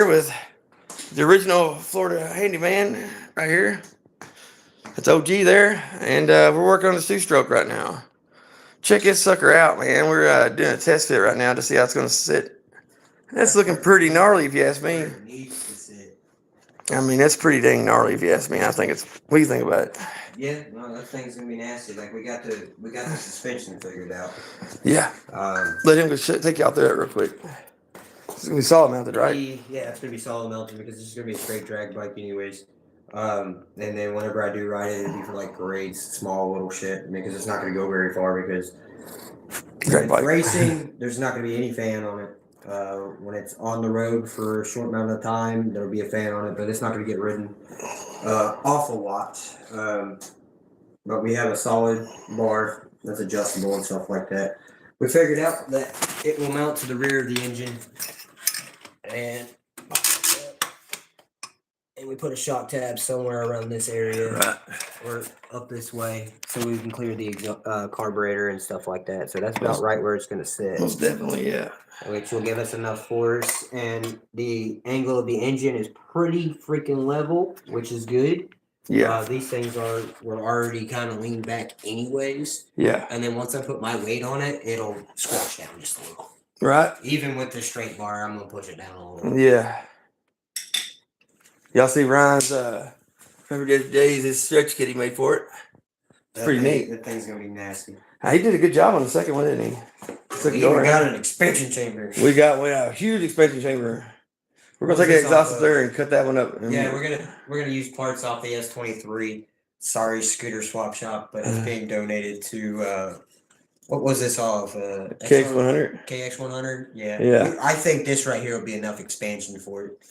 with the original Florida handyman right here. It's OG there, and we're working on the two-stroke right now. Check this sucker out, man. We're doing a test fit right now to see how it's going to sit. That's looking pretty gnarly, if you ask me. I mean, that's pretty dang gnarly, if you ask me. I think it's. What do you think about it? Yeah, no, that thing's gonna be nasty. Like we got the suspension figured out. Yeah. Let him go take you out there real quick. It's gonna be solid mounted, right? Yeah, it's gonna be solid mounted because this is gonna be a straight drag bike anyways. And then whenever I do ride it, it'll be for like grades, small little shit, because it's not gonna go very far because when it's racing, there's not gonna be any fan on it. When it's on the road for a short amount of time, there'll be a fan on it, but it's not gonna get ridden off a lot. But we have a solid bar that's adjustable and stuff like that. We figured out that it will mount to the rear of the engine, and we put a shock tab somewhere around this area, Right. or up this way, so we can clear the carburetor and stuff like that. So that's about right where it's going to sit. Most definitely, yeah. Which will give us enough force, and the angle of the engine is pretty freaking level, which is good. Yeah. These things were already kind of leaned back anyways. Yeah. And then once I put my weight on it, it'll squash down just a little. Right. Even with the straight bar, I'm gonna push it down a little. Yeah. Y'all see Ryan's remember the days his stretch kit he made for it? It's pretty neat. That thing's gonna be nasty. He did a good job on the second one, didn't he? We even got an expansion chamber. We got a huge expansion chamber. We're gonna take the exhaust up there and cut that one up. Yeah, we're gonna use parts off the S23. Sorry, scooter swap shop, but it's being donated to what was this off? KX100. KX100. Yeah. Yeah. I think this right here will be enough expansion for it.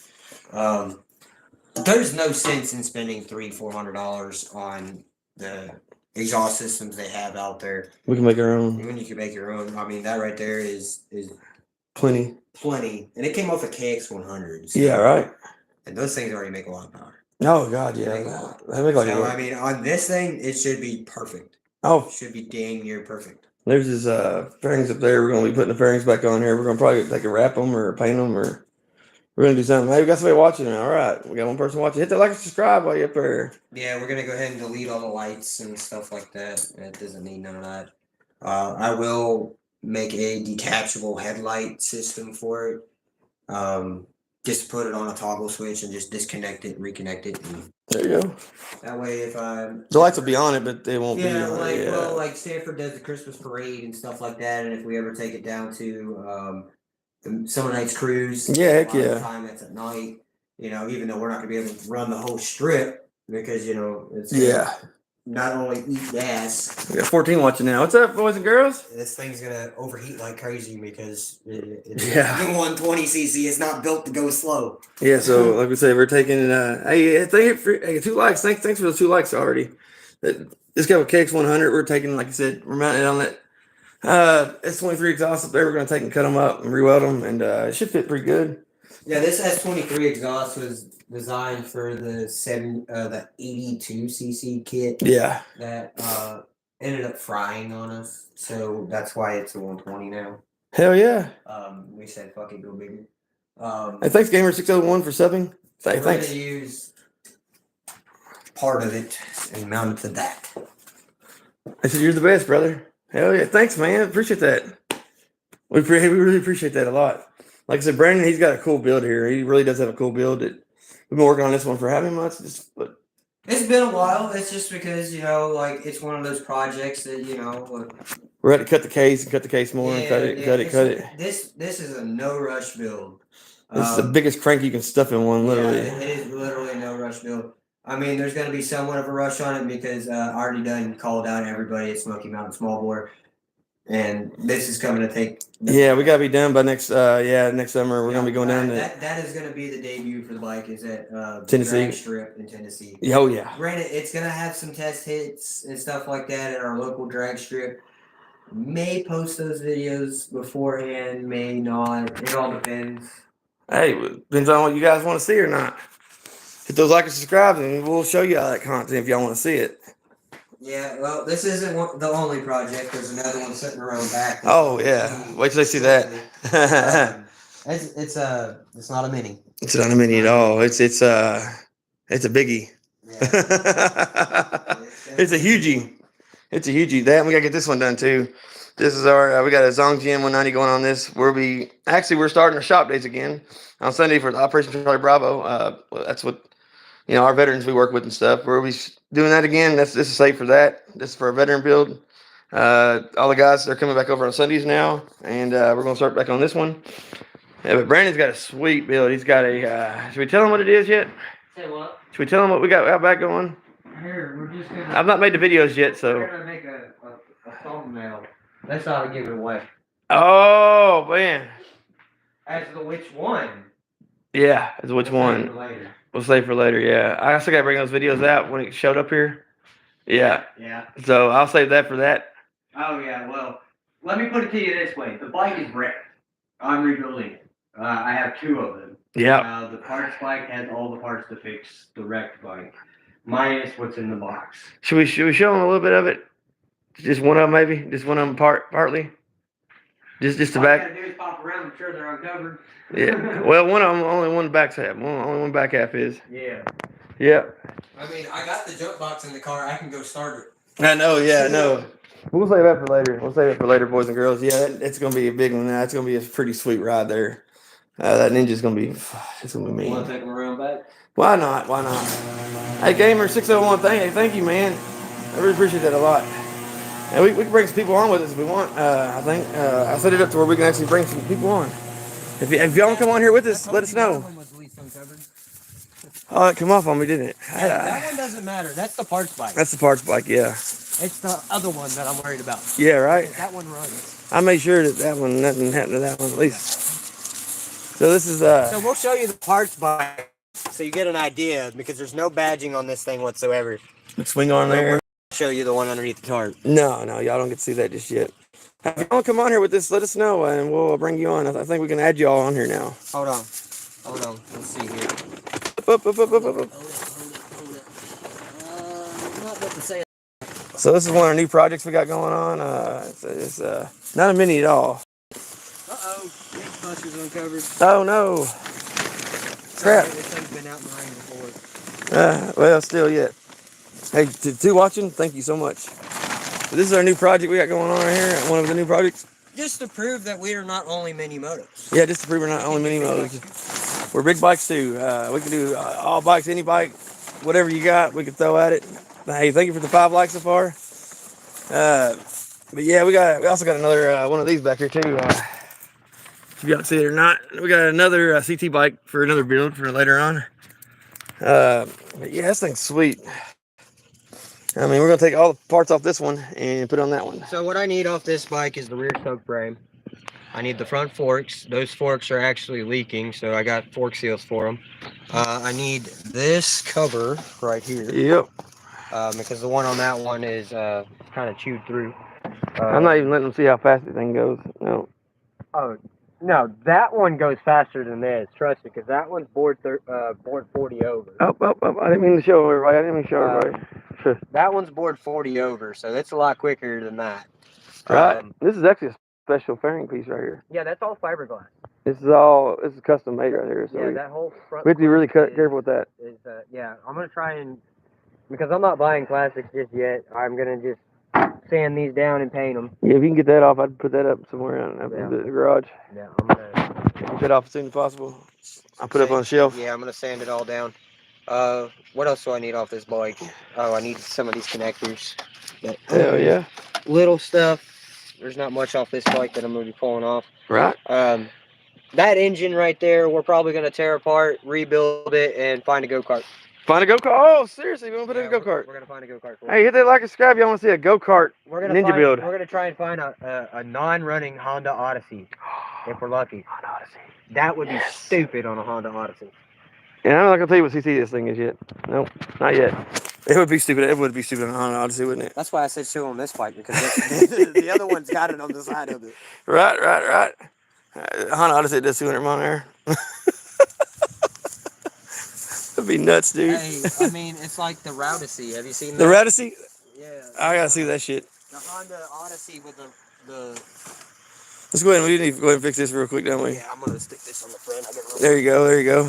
There's no sense in spending $300-400 on the exhaust systems they have out there. We can make our own. When you can make your own, I mean that right there is plenty, and it came off a KX100. So, yeah, right. And those things already make a lot of power. Oh God, yeah. They make like so, I mean, on this thing, it should be perfect. Oh, it should be dang near perfect. There's his fairings up there. We're gonna be putting the fairings back on here. We're gonna probably wrap them or paint them, or we're gonna do something. Hey, we got somebody watching. All right, we got one person watching. Hit that like and subscribe while you're up there. Yeah, we're gonna go ahead and delete all the lights and stuff like that. It doesn't need none of that. I will make a detachable headlight system for it. Just put it on a toggle switch and just disconnect it, reconnect it. And there you go. That way, if the lights will be on it, but they won't be on it. Well, like Stanford does the Christmas parade and stuff like that, and if we ever take it down to the summer nights cruise, heck yeah. Time that's at night, even though we're not gonna be able to run the whole strip because it's not only eat gas. We got 14 watching now. What's up, boys and girls? This thing's gonna overheat like crazy because it's 120cc. It's not built to go slow. Yeah, so like we said, we're taking hey, 2 likes. Thanks for those 2 likes already. This guy with KX100, we're taking, like I said, we're mounting it on that S23 exhaust up there. We're gonna take and cut them up and re-weld them, and it should fit pretty good. Yeah, this S23 exhaust was designed for the 82cc kit. Yeah. That ended up frying on us, so that's why it's a 120 now. Hell yeah. We said fuck it, go bigger. Hey, thanks Gamer601 for subbing. We're gonna use part of it and mount it to that. I said you're the best, brother. Hell yeah, thanks, man. Appreciate that. We really appreciate that a lot. Like I said, Brandon, he's got a cool build here. He really does have a cool build. We've been working on this one for how many months? It's been a while. It's just because, it's one of those projects that, we're going to cut the case and cut the case more and cut it. This is a no rush build. This is the biggest crank you can stuff in one, literally. Yeah, it is literally a no rush build. I mean, there's going to be somewhat of a rush on it because I already done called out everybody at Smoky Mountain Small Bore. And this is coming to take. Yeah, we gotta be done by next summer. We're gonna be going down to that is gonna be the debut for the bike. Is at Tennessee drag strip in Tennessee. Oh yeah. Granted, it's gonna have some test hits and stuff like that at our local drag strip. May post those videos beforehand, may not. It all depends. Hey, depends on what you guys want to see or not. Hit those like and subscribe, and we'll show you all that content if y'all want to see it. Yeah, well, this isn't the only project. There's another one sitting around back. Oh, yeah. Wait till they see that. It's not a mini. It's not a mini at all. It's a biggie. Yeah. It's a hugie. It's a hugie. That and we gotta get this one done too. This is our we got a Zong GM 190 going on this. We're starting our shop days again on Sunday for the Operation Charlie Bravo. That's what our veterans we work with and stuff. We'll be doing that again. This is safe for that. This is for a veteran build. All the guys are coming back over on Sundays now, and we're gonna start back on this one. Yeah, but Brandon's got a sweet build. He's got a. Should we tell him what it is yet? Say what? Should we tell him what we got out back going? Here, we're just gonna. I've not made the videos yet, so. We're gonna make a thumbnail. That's how to give it away. Oh man. As to which one? Yeah, as which one? We'll save for later. Yeah, I also gotta bring those videos out when it showed up here. Yeah. Yeah. So I'll save that for that. Oh yeah. Well, let me put it to you this way: the bike is wrecked. I'm rebuilding it. I have 2 of them. Yeah. The parts bike has all the parts to fix the wrecked bike, minus what's in the box. Should we show them a little bit of it? Just one of them, maybe. Just one of them partly. Just the back. All you gotta do is pop around. I'm sure they're uncovered. Yeah. Well, one of them only one back half. Only one back half is. Yeah. Yeah. I mean, I got the jump box in the car. I can go start it. I know. Yeah. I know. We'll save that for later. We'll save it for later, boys and girls. Yeah, it's gonna be a big one. That's gonna be a pretty sweet ride there. That Ninja's gonna be. It's gonna be mean. Want to take them around back? Why not? Why not? Hey, Gamer 601. Thank you, man. I really appreciate that a lot. And we can bring some people on with us if we want. I think I set it up to where we can actually bring some people on. If y'all want to come on here with us, let us know. Oh, it come off on me, didn't it? That one doesn't matter. That's the parts bike. That's the parts bike, yeah. It's the other one that I'm worried about. Yeah, right? That one runs. I made sure that one, nothing happened to that one at least. So this is... So we'll show you the parts bike so you get an idea because there's no badging on this thing whatsoever. Swing on there. We'll show you the one underneath the tarp. No, y'all don't get to see that just yet. If y'all come on here with this, let us know and we'll bring you on. I think we can add y'all on here now. Hold on. Let's see here. Up. Hold it. Not what to say. So this is one of our new projects we got going on. It's not a mini at all. Uh-oh. Big buster's uncovered. Oh, no. Crap. This thing's been out in the rain before. Well, still yet. Hey, to watching, thank you so much. This is our new project we got going on right here. One of the new projects. Just to prove that we are not only mini motos. Yeah, just to prove we're not only mini motos. We're big bikes too. We can do all bikes, any bike, whatever you got, we can throw at it. Hey, thank you for the 5 likes so far. But yeah, we also got another one of these back here too. If y'all can see it or not, we got another CT bike for another build for later on. But yeah, this thing's sweet. I mean, we're gonna take all the parts off this one and put on that one. So what I need off this bike is the rear spoke frame. I need the front forks. Those forks are actually leaking, so I got fork seals for them. I need this cover right here. Yep. Because the one on that one is kind of chewed through. I'm not even letting them see how fast the thing goes. No. Oh, no, that one goes faster than this. Trust me, because that one's board 40 over. Oh, I didn't mean to show everybody. That one's board 40 over, so that's a lot quicker than that. Right. This is actually a special fairing piece right here. Yeah, that's all fiberglass. This is custom made right here. So yeah, that whole front. We have to be really careful with that. Yeah, I'm gonna try and because I'm not buying plastics just yet. I'm gonna just sand these down and paint them. Yeah, if you can get that off, I'd put that up somewhere in the garage. Yeah, I'm gonna get that off as soon as possible. I'll put it up on the shelf. Yeah, I'm gonna sand it all down. What else do I need off this bike? Oh, I need some of these connectors. Hell yeah. Little stuff. There's not much off this bike that I'm gonna be pulling off. Right. That engine right there, we're probably gonna tear apart, rebuild it, and find a go-kart. Find a go-kart? Oh, seriously, we're gonna put in a go-kart. We're gonna find a go-kart. Hey, hit that like and subscribe. Y'all want to see a go-kart ninja build? We're gonna try and find a non-running Honda Odyssey, if we're lucky. Honda Odyssey. That would be stupid on a Honda Odyssey. And I'm not gonna tell you what CC this thing is yet. Nope, not yet. It would be stupid. It would be stupid on a Honda Odyssey, wouldn't it? That's why I said show on this bike because the other one's got it on the side of it. Right. Honda Odyssey does 200 mile an hour. That'd be nuts, dude. Hey, I mean, it's like the Routacy. Have you seen that? The Routacy? Yeah. I gotta see that shit. The Honda Odyssey with the Let's go ahead and we need to go ahead and fix this real quick, don't we? Yeah, I'm gonna stick this on the front. I got There you go. There you go. It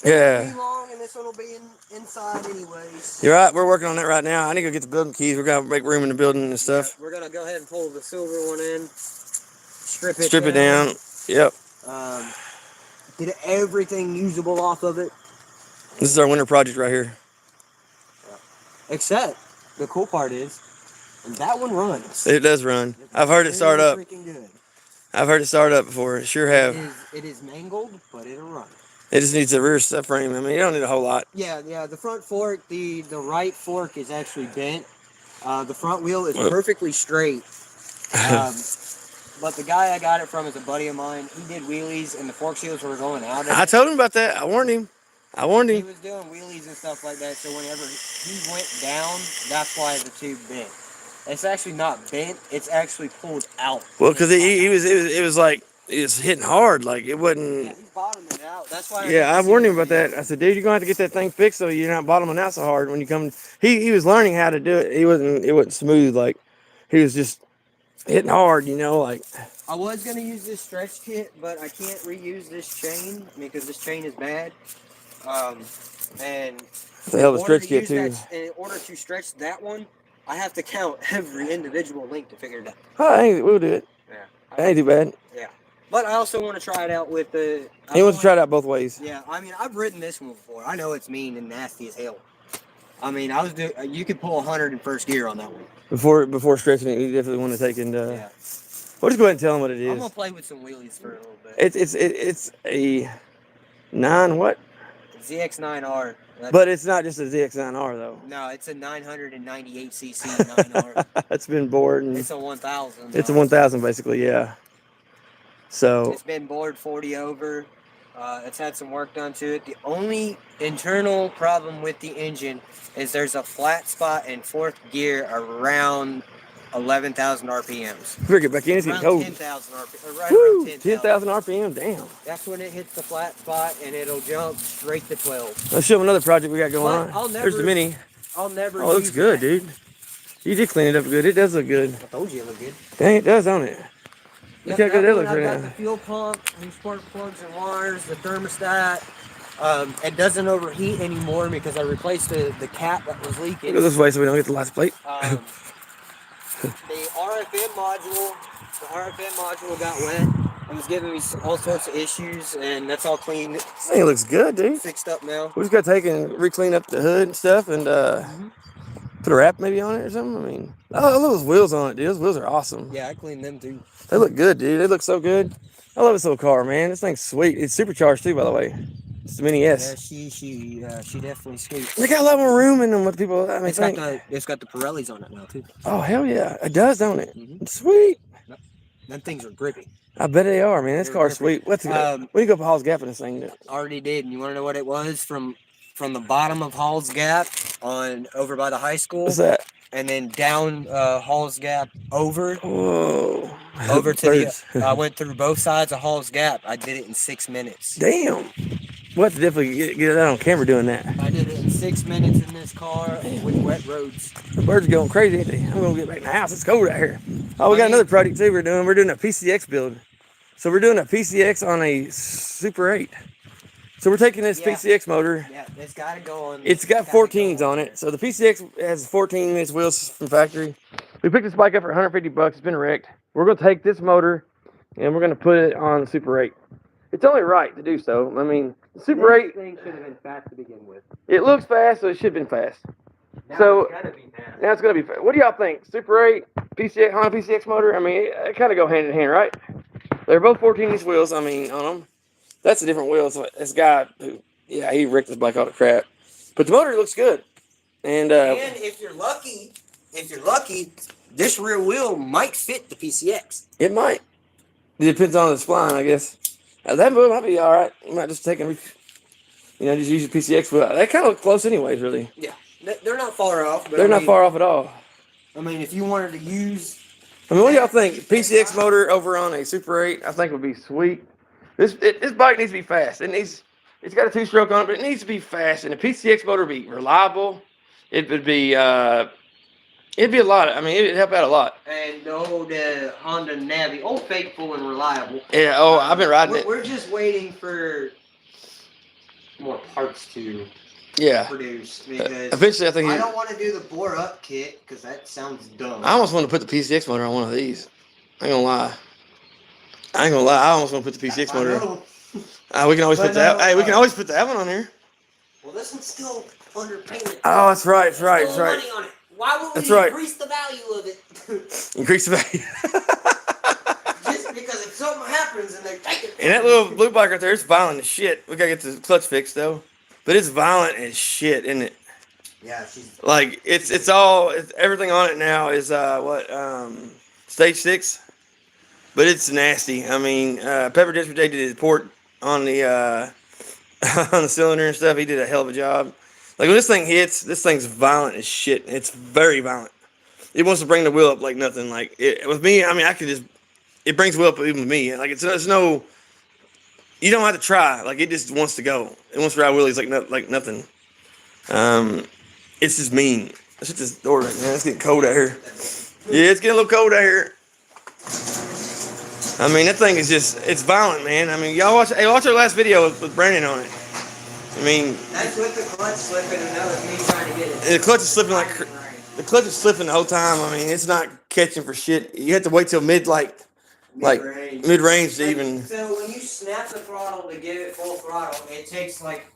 won't Yeah. be long, and this one will be inside anyways. You're right. We're working on that right now. I need to go get the building keys. We're gonna make room in the building and stuff. Yeah, we're gonna go ahead and pull the silver one in, strip it down. Yep. Get everything usable off of it. This is our winter project right here. Except the cool part is that one runs. It does run. I've heard it start up. Freaking good. I've heard it start up before. Sure have. It is mangled, but it'll run. It just needs a rear frame. I mean, you don't need a whole lot. Yeah. The front fork, the right fork is actually bent. The front wheel is perfectly straight. But the guy I got it from is a buddy of mine. He did wheelies, and the fork seals were going out. I told him about that. I warned him. He was doing wheelies and stuff like that. So whenever he went down, that's why the tube bent. It's actually not bent. It's actually pulled out. Well, because it was like it was hitting hard. Like it wasn't. Yeah, he's bottoming it out. That's why. Yeah, I warned him about that. I said, dude, you're gonna have to get that thing fixed so you're not bottoming out so hard when you come. He was learning how to do it. It wasn't smooth. Like he was just hitting hard. Like. I was gonna use this stretch kit, but I can't reuse this chain because this chain is bad. And the hell of a stretch kit too. In order to stretch that one, I have to count every individual link to figure it out. Oh, we'll do it. Yeah. Ain't too bad. Yeah. But I also want to try it out with the... He wants to try it out both ways. Yeah, I mean, I've ridden this one before. I know it's mean and nasty as hell. I mean, you could pull 100 in first gear on that one. Before stretching it, you definitely want to take and... Yeah. We'll just go ahead and tell him what it is. I'm going to play with some wheelies for a little bit. It's a 9 what? ZX9R. But it's not just a ZX9R though. No, it's a 998cc 9R. It's been bored. And it's a 1000. It's a 1000 basically, yeah. So it's been bored 40 over. It's had some work done to it. The only internal problem with the engine is there's a flat spot in fourth gear around 11,000 RPMs. Bring it back in. It's getting cold. 10,000 RPM. Right around 10,000 RPM. Damn. That's when it hits the flat spot and it'll jump straight to 12. Let's show them another project we got going on. There's the Mini. I'll never. Oh, it looks good, dude. You did clean it up good. It does look good. I told you it looked good. Dang, it does, don't it? Look how good that looks right now. I've got the fuel pump, new spark plugs and wires, the thermostat. It doesn't overheat anymore because I replaced the cap that was leaking. Go this way so we don't get the license plate. The RFM module got wet. It was giving me all sorts of issues, and that's all clean. This thing looks good, dude. Fixed up now. We just got to take and re-clean up the hood and stuff, and put a wrap maybe on it or something. I mean, I love those wheels on it, dude. Those wheels are awesome. Yeah, I cleaned them too. They look good, dude. They look so good. I love this little car, man. This thing's sweet. It's supercharged too, by the way. It's the Mini S. Yeah, she definitely sweet. They got a lot more room in them. What people, I mean, it's got the Pirellis on it now too. Oh hell yeah, it does, don't it? Mm-hmm. It's sweet. Them things are grippy. I bet they are, man. This car's sweet. What's it? We can go up Hall's Gap in this thing. Already did. And you want to know what it was from the bottom of Hall's Gap on over by the high school? What's that? And then down Hall's Gap over. Whoa. Over to I went through both sides of Hall's Gap. I did it in 6 minutes. Damn. We'll have to definitely get that on camera doing that. I did it in 6 minutes in this car with wet roads. The birds are going crazy, ain't they? I'm going to get back in the house. It's cold out here. Oh, we got another project too we're doing. We're doing a PCX build. So we're doing a PCX on a Super 8. So we're taking this PCX motor. Yeah, it's got to go on. It's got 14s on it. So the PCX has 14-inch wheels from factory. We picked this bike up for $150. It's been wrecked. We're going to take this motor and we're going to put it on the Super 8. It's only right to do so. I mean, the Super 8 thing should have been fast to begin with. It looks fast, so it should have been fast. Now so it's gotta be fast. Now it's going to be fast. What do y'all think? Super 8, PCX, Honda PCX motor? I mean, it kind of go hand in hand, right? They're both 14-inch wheels, I mean, on them. That's a different wheel. So this guy, he wrecked this bike all the crap. But the motor looks good. And if you're lucky, this rear wheel might fit the PCX. It might. It depends on the spline, I guess. That wheel might be all right. You might just take and, just use your PCX wheel. They kind of look close anyways, really. Yeah. They're not far off. They're not far off at all. I mean, if you wanted to use... I mean, what do y'all think? PCX motor over on a Super 8, I think would be sweet. This bike needs to be fast. It's got a 2-stroke on it, but it needs to be fast. And the PCX motor would be reliable. It would be It'd be a lot. I mean, it'd help out a lot. And the old Honda Navi, old faithful and reliable. Yeah. Oh, I've been riding it. We're just waiting for more parts to produce because eventually, I don't want to do the bore up kit because that sounds dumb. I almost want to put the PCX motor on one of these. I ain't gonna lie. I almost want to put the PCX motor. We can always put that. Hey, we can always put that one on here. Well, this one's still underpainted. Oh, that's right. That's right. There's That's still right. money on it. Why would we increase the value of it? Increase the value. Just because if something happens and they take it. And that little blue bike right there, it's violent as shit. We gotta get the clutch fixed though. But it's violent as shit, isn't it? Yeah, she's like it's all everything on it now is stage 6. But it's nasty. I mean, Pepper District did his port on the on the cylinder and stuff. He did a hell of a job. Like when this thing hits, this thing's violent as shit. It's very violent. It wants to bring the wheel up like nothing. Like with me, I mean, I could just. It brings the wheel up even with me. Like it's no. You don't have to try. Like it just wants to go. It wants to ride wheelies like nothing. It's just mean. Let's hit this door right now. It's getting cold out here. Yeah, it's getting a little cold out here. I mean, that thing is just—it's violent, man. I mean, y'all watch our last video with Brandon on it. I mean, that's with the clutch slipping, and that was me trying to get it. The clutch is slipping the clutch is slipping the whole time. I mean, it's not catching for shit. You have to wait till mid-range to even. So when you snap the throttle to give it full throttle, it takes like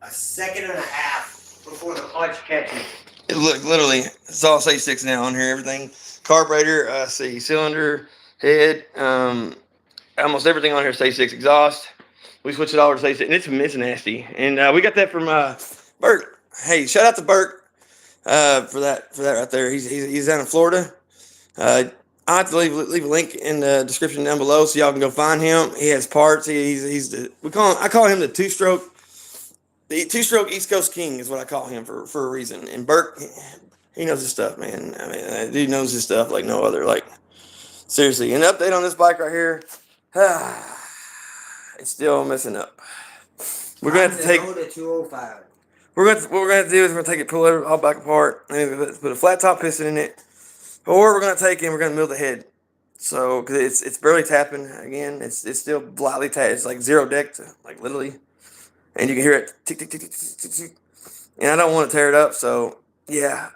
a second and a half before the clutch catches. Look, literally, it's all stage 6 now on here. Everything, carburetor, cylinder, head, almost everything on here stage 6. Exhaust, we switched it all to stage 6, and it's nasty. And we got that from Bert. Hey, shout out to Bert for that right there. He's down in Florida. I'll have to leave a link in the description down below so y'all can go find him. He has parts. I call him the two-stroke. The two-stroke East Coast King is what I call him for a reason. And Bert, he knows his stuff, man. I mean, that dude knows his stuff like no other. Like, seriously. An update on this bike right here. It's still messing up. We're gonna have to take. The 205. What we're gonna do is we're gonna take it, pull it all back apart, and put a flat top piston in it. Or we're gonna take it and we're gonna mill the head. So, cause it's barely tapping again. It's still lightly tapped. It's like zero decked, like literally. And you can hear it tick, tick, tick, tick, tick, tick. And I don't want to tear it up, so yeah,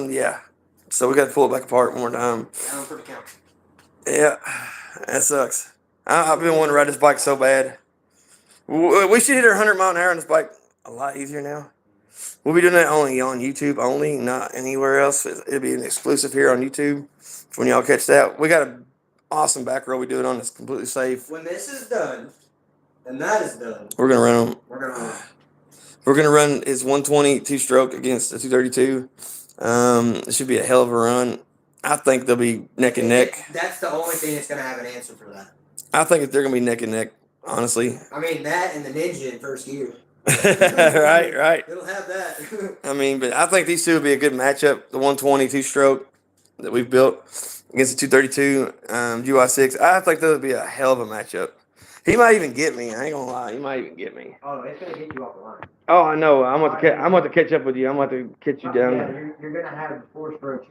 yeah. So we got to pull it back apart one more time. Down for the count. Yeah, that sucks. I've been wanting to ride this bike so bad. We should hit our 100-mile-an-hour on this bike a lot easier now. We'll be doing that only on YouTube, only, not anywhere else. It'll be an exclusive here on YouTube when y'all catch that. We got an awesome back row we do it on that's completely safe. When this is done, and that is done, we're gonna run them. We're gonna run his 120 two-stroke against the 232. It should be a hell of a run. I think they'll be neck and neck. That's the only thing that's gonna have an answer for that. I think they're gonna be neck and neck, honestly. I mean that and the Ninja in first gear. right. It'll have that. I mean, but I think these two will be a good matchup. The 120 two-stroke that we've built against the 232 UI6. I think that'll be a hell of a matchup. He might even get me. I ain't gonna lie. He might even get me. Oh, it's gonna get you off the line. Oh, I know. I'm about to catch up with you. I'm about to catch you down. Yeah, you're gonna have 4-stroke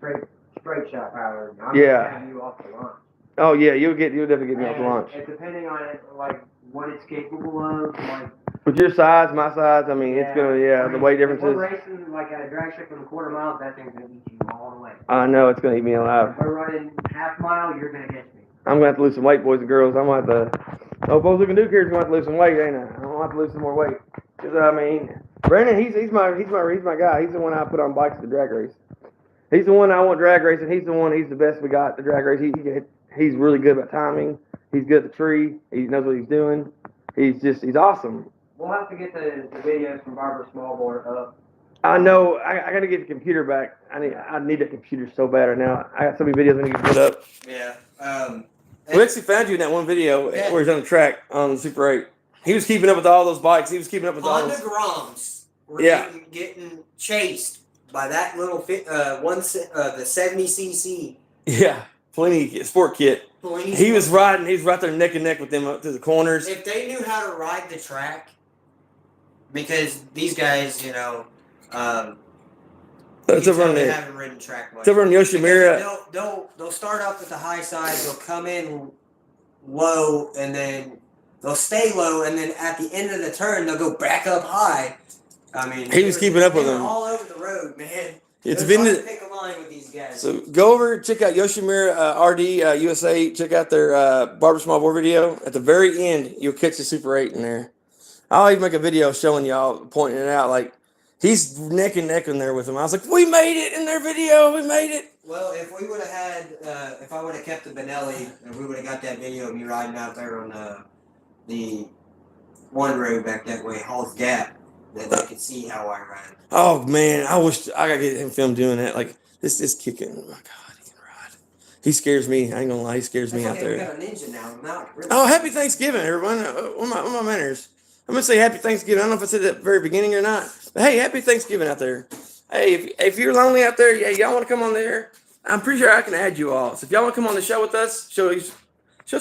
straight shot power. I'm yeah. gonna have you off the launch. Oh yeah, you'll definitely get me off the launch. And depending on it, like what it's capable of, like. With your size, my size, I mean, it's gonna, the weight differences. If we're racing like at a drag strip in a quarter mile, that thing's gonna eat you all the way. I know it's gonna eat me alive. If we're running half mile, you're gonna catch me. I'm gonna have to lose some weight, boys and girls. I'm gonna have to. Oh, both looking Duke here is gonna have to lose some weight, ain't I? I'm gonna have to lose some more weight. Cause I mean, Brandon, he's my guy. He's the one I put on bikes at the drag race. He's the one I want drag racing. He's the best we got at the drag race. He's really good about timing. He's good at the tree. He knows what he's doing. He's awesome. We'll have to get the videos from Barbara Smallboard up. I know. I got to get the computer back. I need that computer so bad right now. I got so many videos I need to put up. Yeah. We actually found you in that one video where he's on the track on the Super 8. He was keeping up with all those bikes. He was keeping up with all those. Honda Groms were getting chased by that little the 70cc. Yeah, Plenty sport kit. He was riding. He's right there neck and neck with them up to the corners. If they knew how to ride the track, because these guys, It's over on they the. haven't ridden track much. It's over on Yoshimura. They'll start off at the high side. They'll come in low, and then they'll stay low, and then at the end of the turn, they'll go back up high. I mean, he was keeping up with them all over the road, man. It's been hard to pick a line with these guys. So go over, check out Yoshimura RD USA. Check out their Barber Small Bore video. At the very end, you'll catch the Super 8 in there. I'll even make a video showing y'all, pointing it out. Like, he's neck and neck in there with them. I was like, we made it in their video. We made it. Well, if we would have had, if I would have kept the Benelli, and we would have got that video of me riding out there on the one road back that way, Hall's Gap, that they could see how I ride. Oh, man. I wish I got to get him filmed doing that. Like, this is kicking. Oh, my God. He can ride. He scares me. I ain't going to lie. He scares me out there. We got a ninja now. Really. Oh, happy Thanksgiving, everyone. One of my manners. I'm going to say happy Thanksgiving. I don't know if I said that at the very beginning or not. But, hey, happy Thanksgiving out there. Hey, if you're lonely out there, yeah, y'all want to come on there, I'm pretty sure I can add you all. So if y'all want to come on the show with us, show us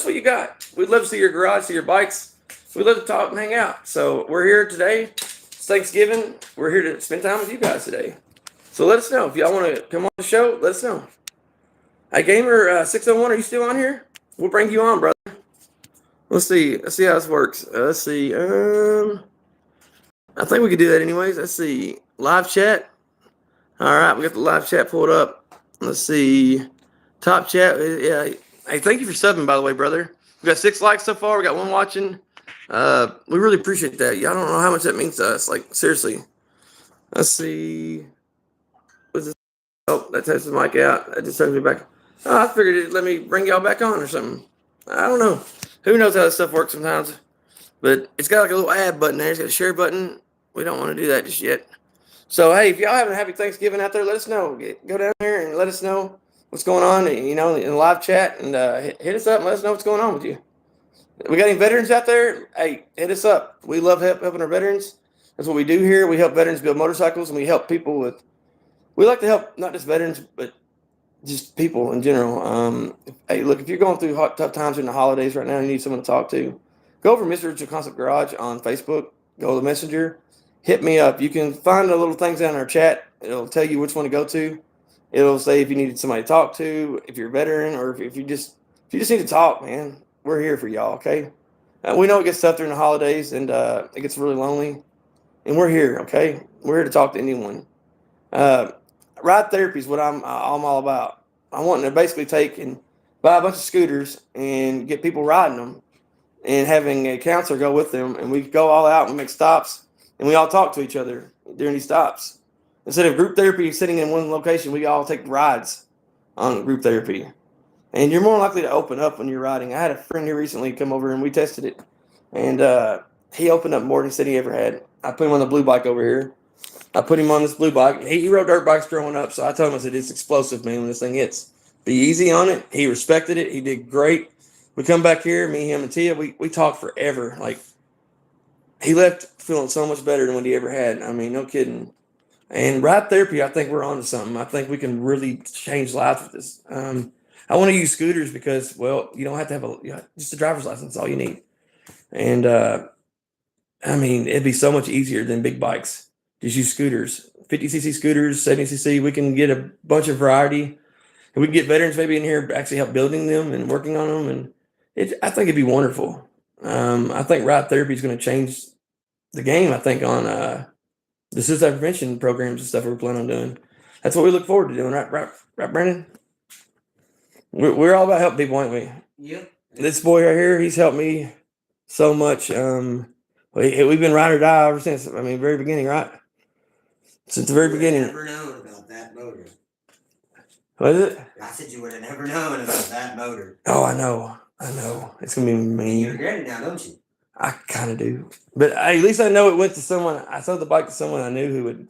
what you got. We'd love to see your garage, see your bikes. We'd love to talk and hang out. So we're here today. It's Thanksgiving. We're here to spend time with you guys today. So let us know. If y'all want to come on the show, let us know. Hey, Gamer 601, are you still on here? We'll bring you on, brother. Let's see. Let's see how this works. Let's see. I think we could do that anyways. Let's see. Live chat. All right, we got the live chat pulled up. Let's see. Top chat. Yeah. Hey, thank you for subbing, by the way, brother. We got 6 likes so far. We got 1 watching. We really appreciate that. Y'all don't know how much that means to us. Like, seriously. Let's see. What's this? Oh, that takes the mic out. That just takes me back. Oh, I figured it'd let me bring y'all back on or something. I don't know. Who knows how this stuff works sometimes? But it's got like a little add button there. It's got a share button. We don't want to do that just yet. So, hey, if y'all having a happy Thanksgiving out there, let us know. Go down there and let us know what's going on, you know, in the live chat. And hit us up and let us know what's going on with you. We got any veterans out there? Hey, hit us up. We love helping our veterans. That's what we do here. We help veterans build motorcycles, and we help people with – we like to help not just veterans, but just people in general. Hey, look, if you're going through tough times in the holidays right now and you need someone to talk to, go over to Mr. Richard Concept Garage on Facebook. Go to the Messenger. Hit me up. You can find the little things down in our chat. It'll tell you which one to go to. It'll say if you needed somebody to talk to, if you're a veteran, or if you just need to talk, man. We're here for y'all, okay? We know it gets tough during the holidays, and it gets really lonely, and we're here, okay? We're here to talk to anyone. Ride therapy is what I'm all about. I'm wanting to basically take and buy a bunch of scooters and get people riding them, and having a counselor go with them, and we go all out and make stops, and we all talk to each other during these stops. Instead of group therapy sitting in one location, we all take rides on group therapy. And you're more likely to open up when you're riding. I had a friend here recently come over and we tested it. And he opened up more than he said he ever had. I put him on the blue bike over here. I put him on this blue bike. He rode dirt bikes growing up, so I told him, I said, it's explosive, man, when this thing hits. Be easy on it. He respected it. He did great. We come back here, me, him, and Tia, we talked forever. Like, he left feeling so much better than what he ever had. I mean, no kidding. And ride therapy, I think we're on to something. I think we can really change lives with this. I want to use scooters because, well, you don't have to have just a driver's license. All you need. And, I mean, it'd be so much easier than big bikes. Just use scooters, 50cc scooters, 70cc. We can get a bunch of variety. And we can get veterans maybe in here actually help building them and working on them. And I think it'd be wonderful. I think ride therapy is going to change the game, I think, on the suicide prevention programs and stuff we're planning on doing. That's what we look forward to doing, right, Brandon? We're all about helping people, aren't we? Yep. This boy right here, he's helped me so much. We've been ride or die ever since. I mean, very beginning, right? Since the very beginning. Never known about that motor. What is it? I said you would have never known about that motor. Oh, I know. It's gonna be mean. You regret it now, don't you? I kind of do, but at least I know it went to someone. I sold the bike to someone I knew who would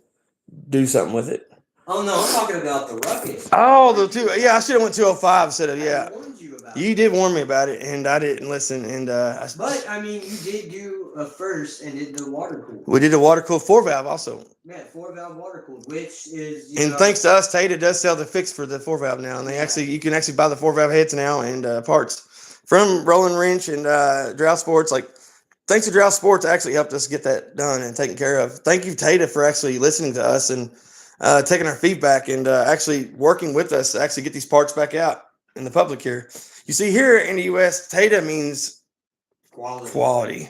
do something with it. Oh no, I'm talking about the Ruckus. Oh, the two. Yeah, I should have went 205 instead of I warned you about You did warn me about it, and I didn't listen. And But I mean, you did do a first and did the water cool. We did the water cooled 4-valve also. Yeah, 4-valve water cooled, which is. And thanks to us, Tata does sell the fix for the 4-valve now, and you can actually buy the 4-valve heads now and parts from Rolling Wrench and Drow Sports. Like, thanks to Drow Sports, actually helped us get that done and taken care of. Thank you, Tata, for actually listening to us and taking our feedback and actually working with us to actually get these parts back out in the public here. You see, here in the U.S., TATA means quality.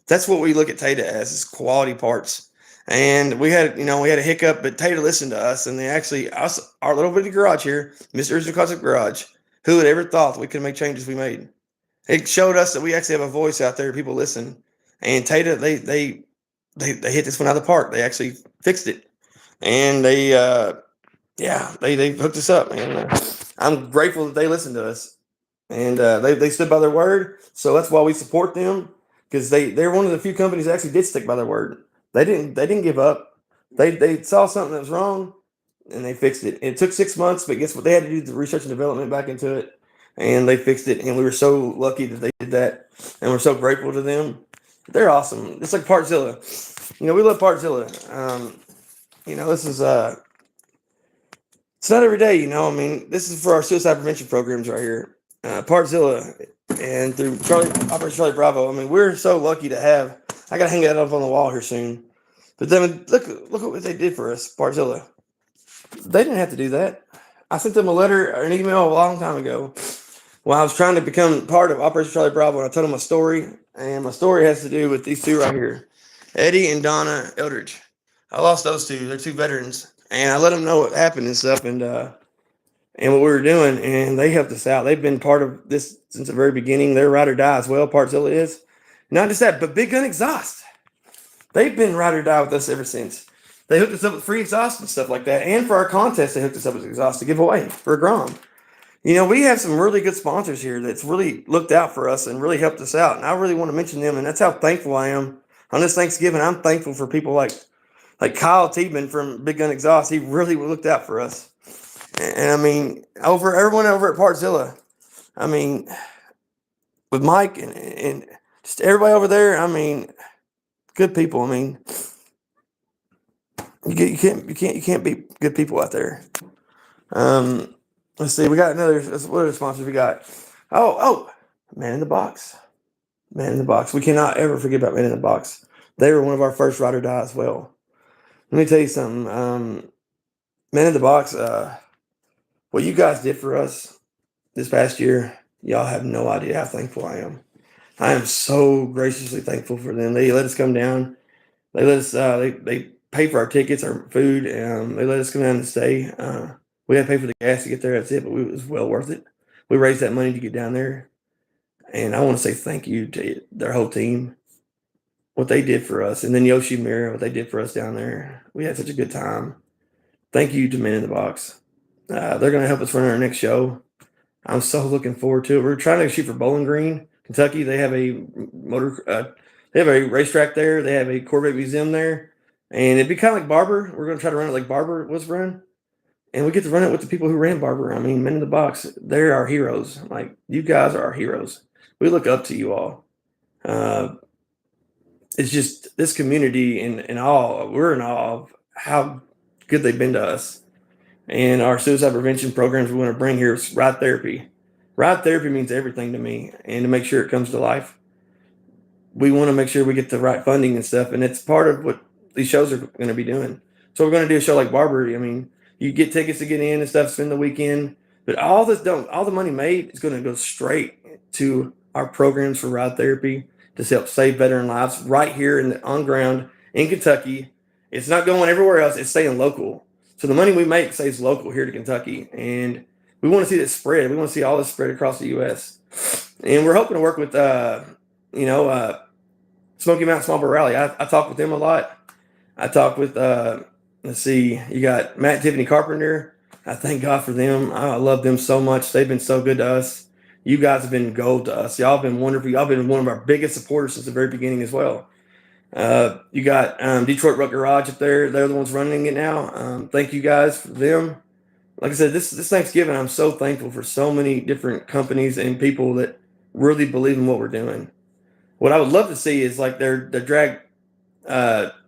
That's what we look at TATA as, is quality parts. And we had a hiccup, but TATA listened to us, and they actually, our little bitty garage here, Mr. Original Concept Garage, who would ever thought that we could make changes we made? It showed us that we actually have a voice out there. People listen, and TATA, they hit this one out of the park. They actually fixed it, and they hooked us up, man. I'm grateful that they listened to us, and they stood by their word. So that's why we support them, because they're one of the few companies that actually did stick by their word. They didn't give up. They saw something that was wrong, and they fixed it. It took 6 months, but guess what? They had to do the research and development back into it, and they fixed it. And we were so lucky that they did that, and we're so grateful to them. They're awesome. It's like Partzilla. We love Partzilla. This is it's not every day. This is for our suicide prevention programs right here. Partzilla and through Operation Charlie Bravo. We're so lucky to have. I gotta hang that up on the wall here soon. But then look what they did for us, Partzilla. They didn't have to do that. I sent them a letter or an email a long time ago while I was trying to become part of Operation Charlie Bravo, and I told them my story. And my story has to do with these two right here, Eddie and Donna Eldridge. I lost those two. They're two veterans, and I let them know what happened and stuff, and what we were doing, and they helped us out. They've been part of this since the very beginning. They're ride or die as well. Partzilla is. Not just that, but Big Gun Exhaust. They've been ride or die with us ever since. They hooked us up with free exhaust and stuff like that. And for our contest, they hooked us up with exhaust to give away for a Grom. We have some really good sponsors here that's really looked out for us and really helped us out. And I really want to mention them. And that's how thankful I am. On this Thanksgiving, I'm thankful for people like Kyle Tiedemann from Big Gun Exhaust. He really looked out for us. And everyone over at Partzilla, with Mike and just everybody over there, good people. You can't beat good people out there. Let's see. We got another. What other sponsors we got? Oh, Man in the Box. Man in the Box. We cannot ever forget about Man in the Box. They were one of our first ride or die as well. Let me tell you something. Man in the Box. What you guys did for us this past year, y'all have no idea how thankful I am. I am so graciously thankful for them. They let us come down. They let us. They pay for our tickets, our food. They let us come down and stay. We had to pay for the gas to get there. That's it, but it was well worth it. We raised that money to get down there, and I want to say thank you to their whole team, what they did for us, and then Yoshi Mira, what they did for us down there. We had such a good time. Thank you to Men in the Box. They're going to help us run our next show. I'm so looking forward to it. We're trying to shoot for Bowling Green, Kentucky. They have a they have a racetrack there. They have a Corvette museum there, and it'd be kind of like Barber. We're going to try to run it like Barber was run, and we get to run it with the people who ran Barber. Men in the Box, they're our heroes. Like, you guys are our heroes. We look up to you all. It's just this community in awe. We're in awe of how good they've been to us. And our suicide prevention programs we want to bring here is ride therapy. Ride therapy means everything to me. And to make sure it comes to life, we want to make sure we get the right funding and stuff. And it's part of what these shows are going to be doing. So we're going to do a show like Barber. You get tickets to get in and stuff, spend the weekend. But all the money made is going to go straight to our programs for ride therapy to help save veteran lives right here on ground in Kentucky. It's not going everywhere else. It's staying local. So the money we make stays local here to Kentucky. And we want to see that spread. We want to see all this spread across the U.S. And we're hoping to work with, Smoky Mountain Small Beer Rally. I talk with them a lot. I talk with, let's see, you got Matt Tiffany Carpenter. I thank God for them. I love them so much. They've been so good to us. You guys have been gold to us. Y'all have been wonderful. Y'all have been one of our biggest supporters since the very beginning as well. You got Detroit Ruck Garage up there. They're the ones running it now. Thank you guys for them. Like I said, this Thanksgiving, I'm so thankful for so many different companies and people that really believe in what we're doing. What I would love to see is like their drag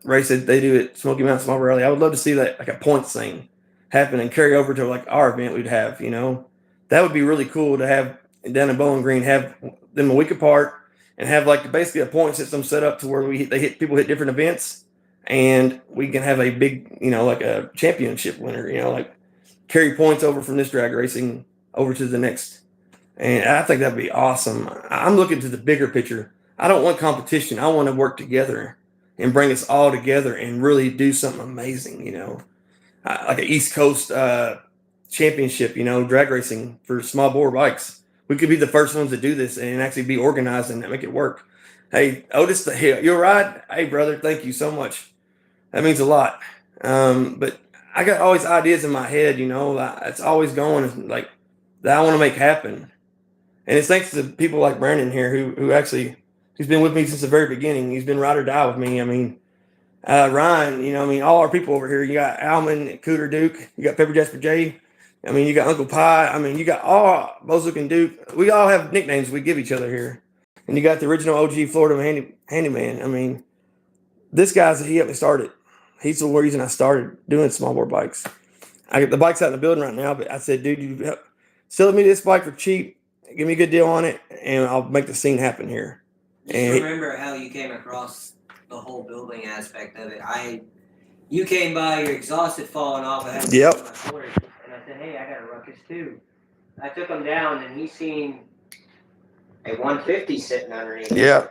race that they do at Smoky Mountain Small Beer Rally. I would love to see that, like a points thing, happen and carry over to like our event we'd have. That would be really cool to have down in Bowling Green, have them a week apart and have like basically a point system set up to where people hit different events, and we can have a big, like a championship winner, like carry points over from this drag racing over to the next. And I think that'd be awesome. I'm looking to the bigger picture. I don't want competition. I want to work together and bring us all together and really do something amazing, like an East Coast championship, drag racing for small bore bikes. We could be the first ones to do this and actually be organized and make it work. Hey, Otis, you're right. Hey, brother, thank you so much. That means a lot. But I got always ideas in my head, it's always going like that I want to make happen. And it's thanks to people like Brandon here who actually he's been with me since the very beginning. He's been ride or die with me. I mean, Ryan, all our people over here. You got Alman, Cooter Duke, you got Pepper Jasper J. You got Uncle Pie. You got all Bozuck and Duke. We all have nicknames we give each other here. And you got the original OG Florida handyman. This guy's he helped me start it. He's the reason I started doing small bore bikes. I get the bike's out in the building right now, but I said, dude, you sell me this bike for cheap. Give me a good deal on it, and I'll make the scene happen here. Just remember how you came across the whole building aspect of it. You came by, you're exhausted, falling off. I had to my quarters, and I said, hey, I got a Ruckus too. I took him down, and he seen a 150 sitting underneath. Yeah.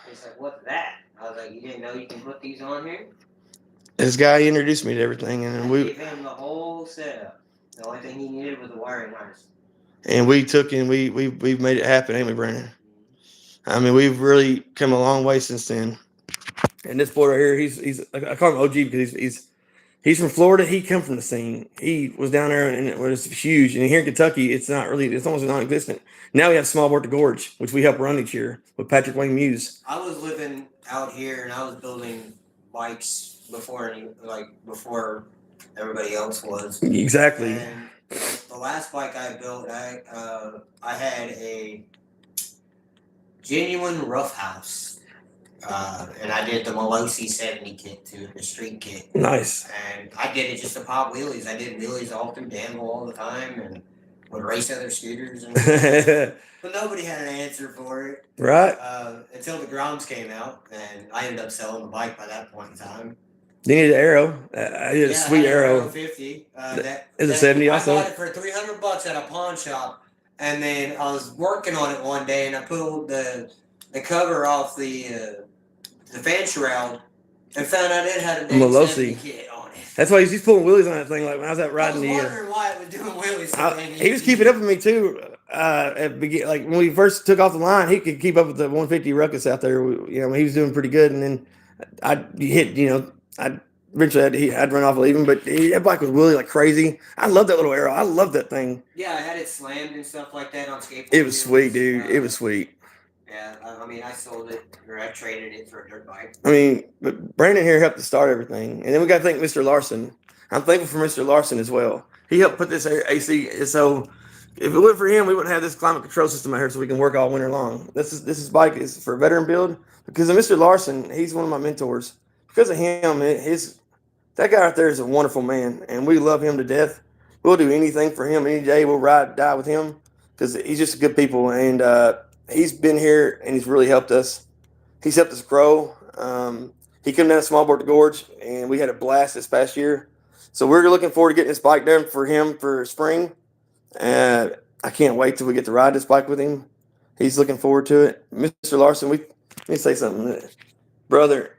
He's like, what's that? I was like, you didn't know you can put these on here? This guy introduced me to everything, and we gave him the whole setup. The only thing he needed was a wiring harness. And we took and we've made it happen, ain't we, Brandon? We've really come a long way since then. And this boy right here, he's I call him OG because he's from Florida. He come from the scene. He was down there and it was huge. And here in Kentucky, it's almost non-existent. Now we have Small Board to Gorge, which we help run each year with Patrick Wayne Muse. I was living out here and I was building bikes before everybody else was. Exactly. And the last bike I built, I had a genuine roughhouse, and I did the Malosi 70 kit to the street kit. Nice. And I did it just to pop wheelies. I did wheelies all through Danville all the time, and would race other scooters. And but nobody had an answer for it. Right. Until the Groms came out, and I ended up selling the bike by that point in time. You needed an arrow. I did a sweet arrow. 50. Is it 70 also? I bought it for $300 at a pawn shop, and then I was working on it one day, and I pulled the cover off the fan shroud, and found out it had a Malosi kit on it. That's why he's pulling wheelies on that thing. Like when I was out riding I was wondering why it was doing wheelies. He was keeping up with me too. Like when we first took off the line, he could keep up with the 150 Ruckus out there. He was doing pretty good, and then I'd hit. Eventually I'd run off and leave him, but that bike was wheeling like crazy. I love that little arrow. I love that thing. Yeah, I had it slammed and stuff like that on skateboard. It was sweet, dude. It was sweet. Yeah, I sold it, or I traded it for a dirt bike. But Brandon here helped to start everything. And then we got to thank Mr. Larson. I'm thankful for Mr. Larson as well. He helped put this AC. So if it wasn't for him, we wouldn't have this climate control system out here so we can work all winter long. This bike is for a veteran build. Because of Mr. Larson, he's one of my mentors. Because of him, that guy out there is a wonderful man, and we love him to death. We'll do anything for him any day. We'll die with him because he's just a good people, and he's been here and he's really helped us. He's helped us grow. He came down to Small Board to Gorge, and we had a blast this past year. So we're looking forward to getting this bike done for him for spring. I can't wait till we get to ride this bike with him. He's looking forward to it. Mr. Larson, let me say something, brother.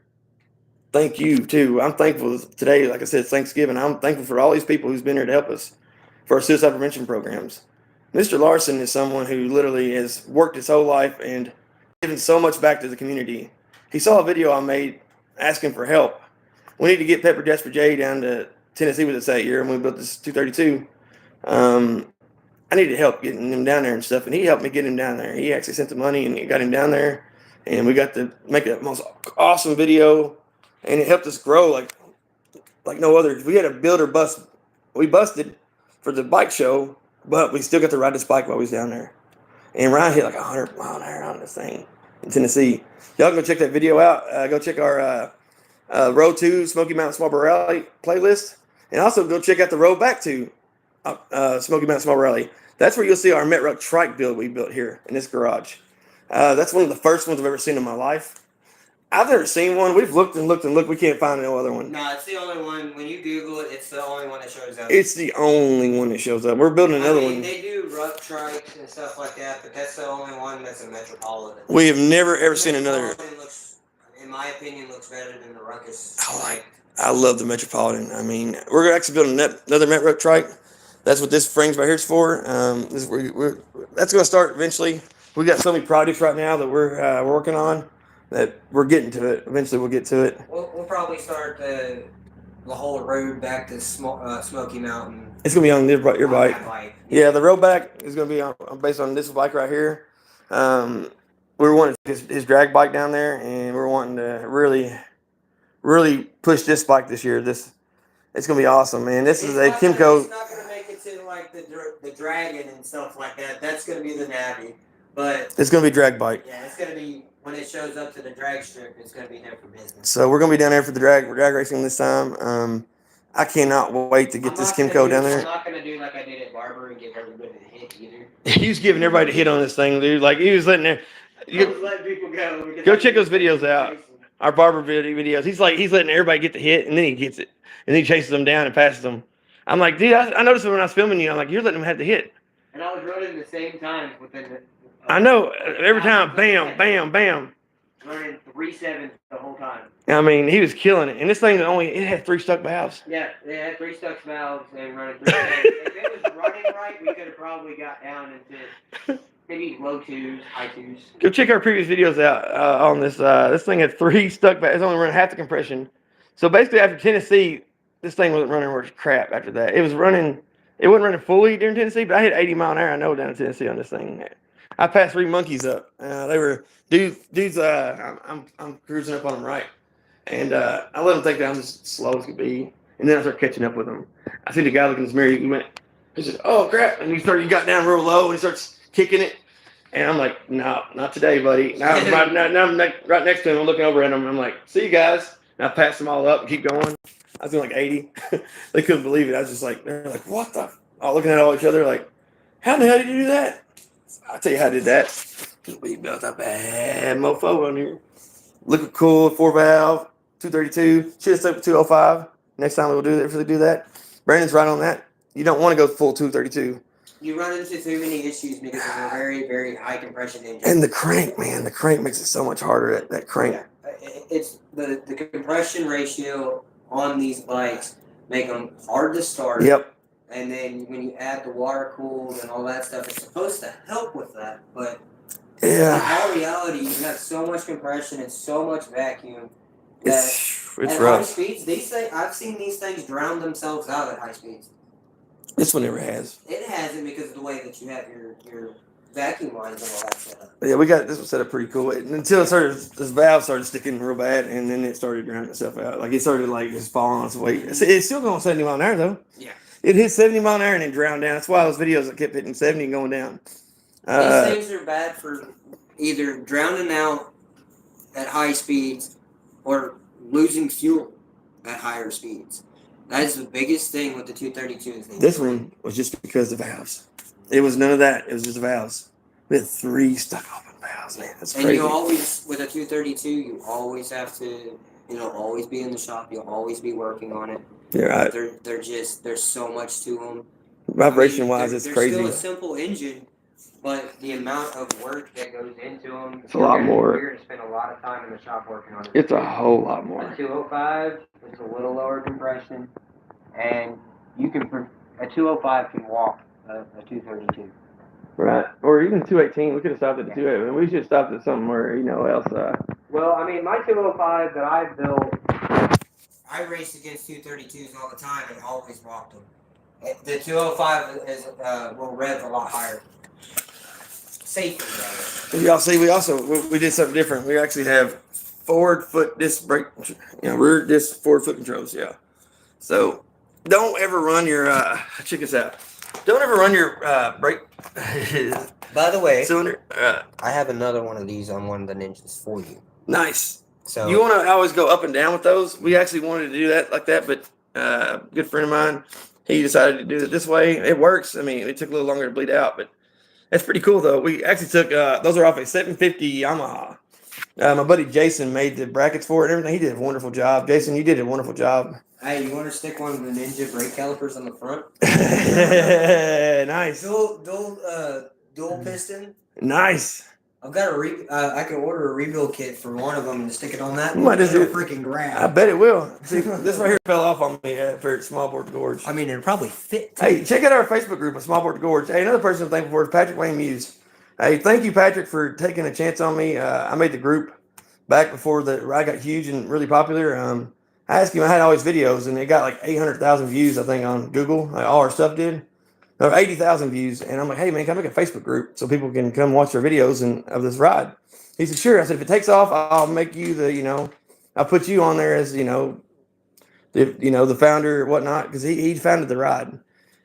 Thank you, too. I'm thankful today, like I said, it's Thanksgiving. I'm thankful for all these people who's been here to help us for our suicide prevention programs. Mr. Larson is someone who literally has worked his whole life and given so much back to the community. He saw a video I made asking for help. We need to get Pepper Jasper J down to Tennessee with us that year, and we built this 232. I needed help getting him down there and stuff, and he helped me get him down there. He actually sent the money and got him down there, and we got to make the most awesome video. And it helped us grow like no other. We had a builder bust. We busted for the bike show, but we still got to ride this bike while we was down there. And Ryan hit like 100 mile an hour on this thing in Tennessee. Y'all can go check that video out. Go check our Road to Smoky Mountain Small Board Rally playlist. And also go check out the Road Back to Smoky Mountain Small Board Rally. That's where you'll see our Metruck trike build we built here in this garage. That's one of the first ones I've ever seen in my life. I've never seen one. We've looked and looked and looked. We can't find no other one. No, it's the only one. When you Google it, it's the only one that shows up. It's the only one that shows up. We're building another one. They do ruck trikes and stuff like that, but that's the only one that's a Metropolitan. We have never ever seen another. Looks, in my opinion, looks better than the Ruckus. I love the Metropolitan. I mean, we're actually building another Met Ruck trike. That's what this frame's right here is for. That's going to start eventually. We got so many projects right now that we're working on that we're getting to it. Eventually, we'll get to it. We'll probably start the whole road back to Smoky Mountain. It's going to be on your bike. Yeah, the road back is going to be based on this bike right here. We were wanting his drag bike down there, and we're wanting to really push this bike this year. It's gonna be awesome, man. This is a Kimco. It's not gonna make it to like the Dragon and stuff like that. That's gonna be the Navi, but it's gonna be drag bike. Yeah, it's gonna be when it shows up to the drag strip. It's gonna be there for business. So we're gonna be down there for the drag racing this time. I cannot wait to get this Kimco down there. I'm not gonna do like I did at Barber and give everybody the hit either. He was giving everybody the hit on this thing, dude. Like he was letting people go. Go check those videos out. Our Barber videos. He's letting everybody get the hit, and then he gets it, and then he chases them down and passes them. I'm like, dude, I noticed when I was filming you. I'm like, you're letting them have the hit. And I was running the same times within the. I know. Every time, bam, bam, bam. Running 3.7 the whole time. I mean, he was killing it, and this thing it had 3 stuck valves. Yeah, they had 3 stuck valves and running 3. If it was running right, we could have probably got down into. Maybe low 2s, high 2s. Go check our previous videos out on this. This thing had 3 stuck back. It's only running half the compression. So basically, after Tennessee, this thing wasn't running worth crap. After that, it was running. It wasn't running fully during Tennessee, but I hit 80 mile an hour. I know down in Tennessee on this thing. I passed 3 monkeys up. They were dudes. I'm cruising up on them right, and I let them think that I'm as slow as could be, and then I started catching up with them. I see the guy looking in his mirror. He said, "Oh crap!" And he got down real low, and he starts kicking it. And I'm like, no, not today, buddy. Now I'm right next to him. I'm looking over at him. I'm like, see you guys. And I passed them all up and keep going. I was doing like 80. They couldn't believe it. I was just like, they're like, what the? All looking at all each other like, how the hell did you do that? I'll tell you how I did that. We built a bad mofo on here. Liquid cooled, 4 valve, 232. Should have stuck with 205. Next time we'll do that if they do that. Brandon's right on that. You don't want to go full 232. You run into too many issues because of a very, very high compression engine. And the crank, man, the crank makes it so much harder. That crank. Yeah. It's the compression ratio on these bikes make them hard to start. Yep. And then when you add the water cooled and all that stuff, it's supposed to help with that. But in all reality, you have so much compression and so much vacuum that it's at rough. high speeds, I've seen these things drown themselves out at high speeds. This one never has. It hasn't because of the way that you have your vacuum lines and all that set up. Yeah, we got this one set up pretty cool. Until this valve started sticking real bad, and then it started drowning itself out. Like it started just falling on its weight. It's still going 70 mile an hour though. Yeah. It hit 70 mile an hour and then drowned down. That's why those videos I kept hitting 70 and going down. These things are bad for either drowning out at high speeds or losing fuel at higher speeds. That is the biggest thing with the 232s. This one was just because of valves. It was none of that. It was just valves. We had 3 stuck open valves, man. That's crazy. And you always, with a 232, you always have to, always be in the shop. You'll always be working on it. You're right. There's so much to them. Vibration-wise, it's crazy. They're still a simple engine, but the amount of work that goes into them. It's a lot more. You're going to spend a lot of time in the shop working on it. It's a whole lot more. A 205, it's a little lower compression, and a 205 can walk a 232. Right. Or even 218. We could have stopped at the 218. We should have stopped at somewhere, else. Well, I mean, my 205 that I built, I raced against 232s all the time and always walked them. The 205 will rev a lot higher. Safely, Y'all see, we did something different. We actually have forward foot disc brake, rear disc forward foot controls. Yeah. So don't ever run your check this out. Don't ever run your brake. By the way, cylinder. I have another one of these on one of the Ninjas for you. Nice. So you want to always go up and down with those. We actually wanted to do that like that, but a good friend of mine, he decided to do it this way. It works. I mean, it took a little longer to bleed out, but that's pretty cool though. We actually took those are off a 750 Yamaha. My buddy Jason made the brackets for it and everything. He did a wonderful job. Jason, you did a wonderful job. Hey, you want to stick one of the Ninja brake calipers on the front? Nice. Dual piston. Nice. I've got I can order a rebuild kit for one of them and stick it on that. You might just do freaking grab. I bet it will. See, this right here fell off on me for Smallboard Gorge. I mean, it'll probably fit. Hey, check out our Facebook group of Smallboard Gorge. Hey, another person I'm thankful for is Patrick Wayne Muse. Hey, thank you, Patrick, for taking a chance on me. I made the group back before I got huge and really popular. I asked him, I had all his videos, and it got like 800,000 views, I think, on Google. Like all our stuff did. There were 80,000 views, and I'm like, hey, man, can I make a Facebook group so people can come watch our videos of this ride? He said, sure. I said, if it takes off, I'll make you I'll put you on there as, the founder or whatnot, because he founded the ride.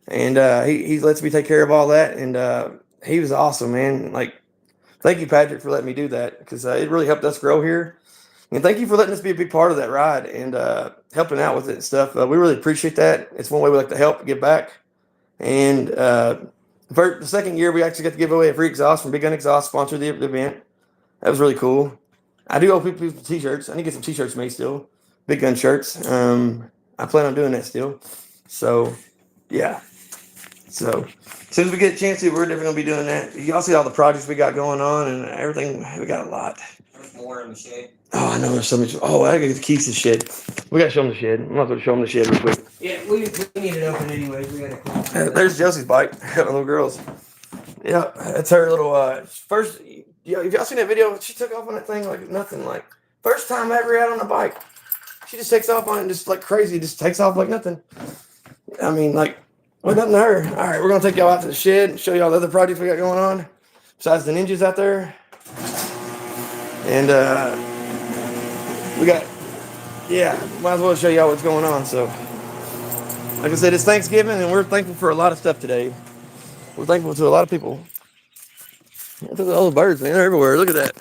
And he lets me take care of all that, and he was awesome, man. Like, thank you, Patrick, for letting me do that, because it really helped us grow here. And thank you for letting us be a big part of that ride and helping out with it and stuff. We really appreciate that. It's one way we like to help, give back. And for the second year, we actually got to give away a free exhaust from Big Gun Exhaust, sponsored the event. That was really cool. I do owe people t-shirts. I need to get some t-shirts made still. Big Gun shirts. I plan on doing that still. So, yeah. So, as soon as we get a chance to, we're definitely going to be doing that. Y'all see all the projects we got going on and everything. We got a lot. There's more in the shed. Oh, I know there's so much. Oh, I got to get the keys to the shed. We got to show them the shed. I'm not going to show them the shed real quick. Yeah, we need it open anyways. We got to. There's Josie's bike. My little girl's. Yeah, that's her little first. Yeah, have y'all seen that video? She took off on that thing like nothing. Like first time ever out on a bike. She just takes off on it just like crazy. Just takes off like nothing. I mean, like, what nothing to her. All right, we're gonna take y'all out to the shed and show y'all the other projects we got going on. Besides the ninjas out there. And we got, might as well show y'all what's going on. So, like I said, it's Thanksgiving, and we're thankful for a lot of stuff today. We're thankful to a lot of people. Look at all the birds, man. They're everywhere. Look at that.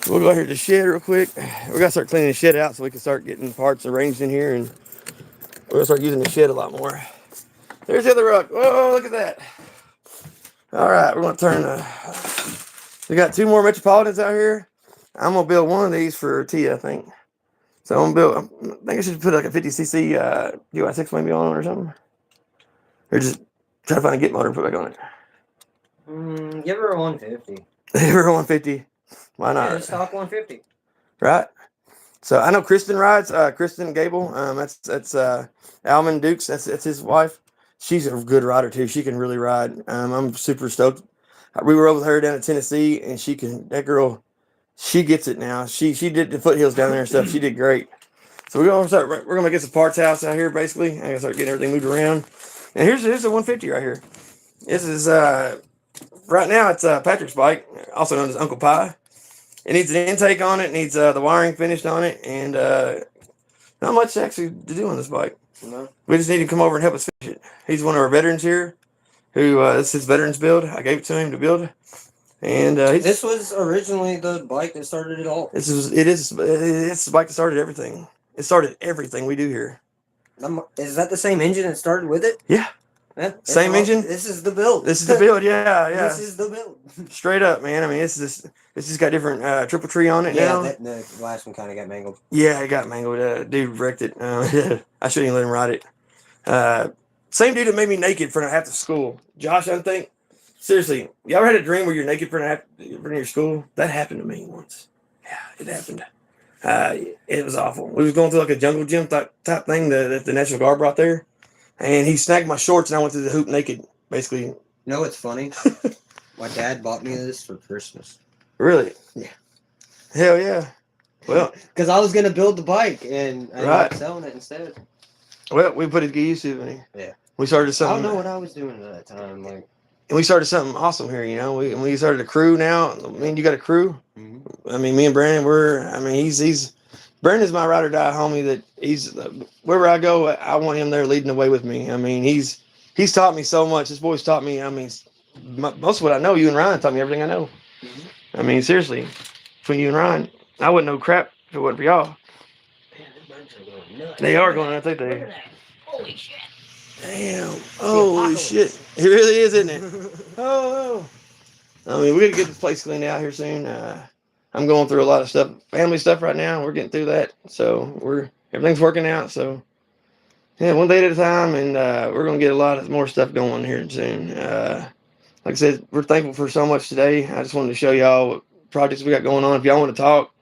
We'll go out here to the shed real quick. We got to start cleaning the shed out so we can start getting parts arranged in here, and we're going to start using the shed a lot more. There's the other ruck. Whoa, look at that. All right, we're going to turn. We got 2 more Metropolitans out here. I'm going to build one of these for Tia, I think. So I'm going to build, I think I should put like a 50cc UI6 maybe on it or something. Or just try to find a Git motor and put back on it. Give her a 150. Give her a 150. Why not? Yeah, stock 150. Right. So I know Kristen rides. Kristen Gable. That's Alman Dukes. That's his wife. She's a good rider too. She can really ride. I'm super stoked. We were over with her down in Tennessee, and that girl, she gets it now. She did the foothills down there and stuff. She did great. So we're gonna get some parts house out here basically. I'm gonna start getting everything moved around. And here's the 150 right here. This is right now it's Patrick's bike, also known as Uncle Pie. It needs an intake on it. It needs the wiring finished on it, and not much actually to do on this bike. No. We just need to come over and help us finish it. He's one of our veterans here, who this is his veterans build. I gave it to him to build, and this was originally the bike that started it all. It's the bike that started everything. It started everything we do here. Is that the same engine that started with it? Yeah. Same engine. This is the build. This is the build. Yeah. This is the build. Straight up, man. I mean, it's just got different triple tree on it now. Yeah, the last one kind of got mangled. Yeah, it got mangled. Dude wrecked it. I shouldn't even let him ride it. Same dude that made me naked for half the school. Josh, I think. Seriously, you ever had a dream where you're naked for your school? That happened to me once. Yeah, it happened. It was awful. We was going through like a jungle gym type thing that the National Guard brought there. And he snagged my shorts, and I went through the hoop naked, basically. You know what's funny? My dad bought me this for Christmas. Really? Yeah. Hell yeah. Well, because I was gonna build the bike, and I ended up selling it instead. Well, we put it to get used to it. Yeah. We started something. I don't know what I was doing at that time. Like, and we started something awesome here. You know, we started a crew now. I mean, you got a crew. Mm-hmm. I mean, me and Brandon, he's. Brandon's my ride or die homie that he's wherever I go, I want him there leading the way with me. I mean, he's taught me so much. This boy's taught me, I mean, most of what I know, you and Ryan taught me everything I know. Mm-hmm. I mean, seriously, between you and Ryan, I wouldn't know crap if it wasn't for y'all. Man, these birds are going nuts. They are going nuts, I think Look at that. Holy shit. Damn. Holy shit. It really is, isn't it? Oh. I mean, we got to get this place cleaned out here soon. I'm going through a lot of stuff, family stuff right now. We're getting through that, so everything's working out. So yeah, one day at a time, and we're gonna get a lot of more stuff going here soon. Like I said, we're thankful for so much today. I just wanted to show y'all what projects we got going on. If y'all want to talk,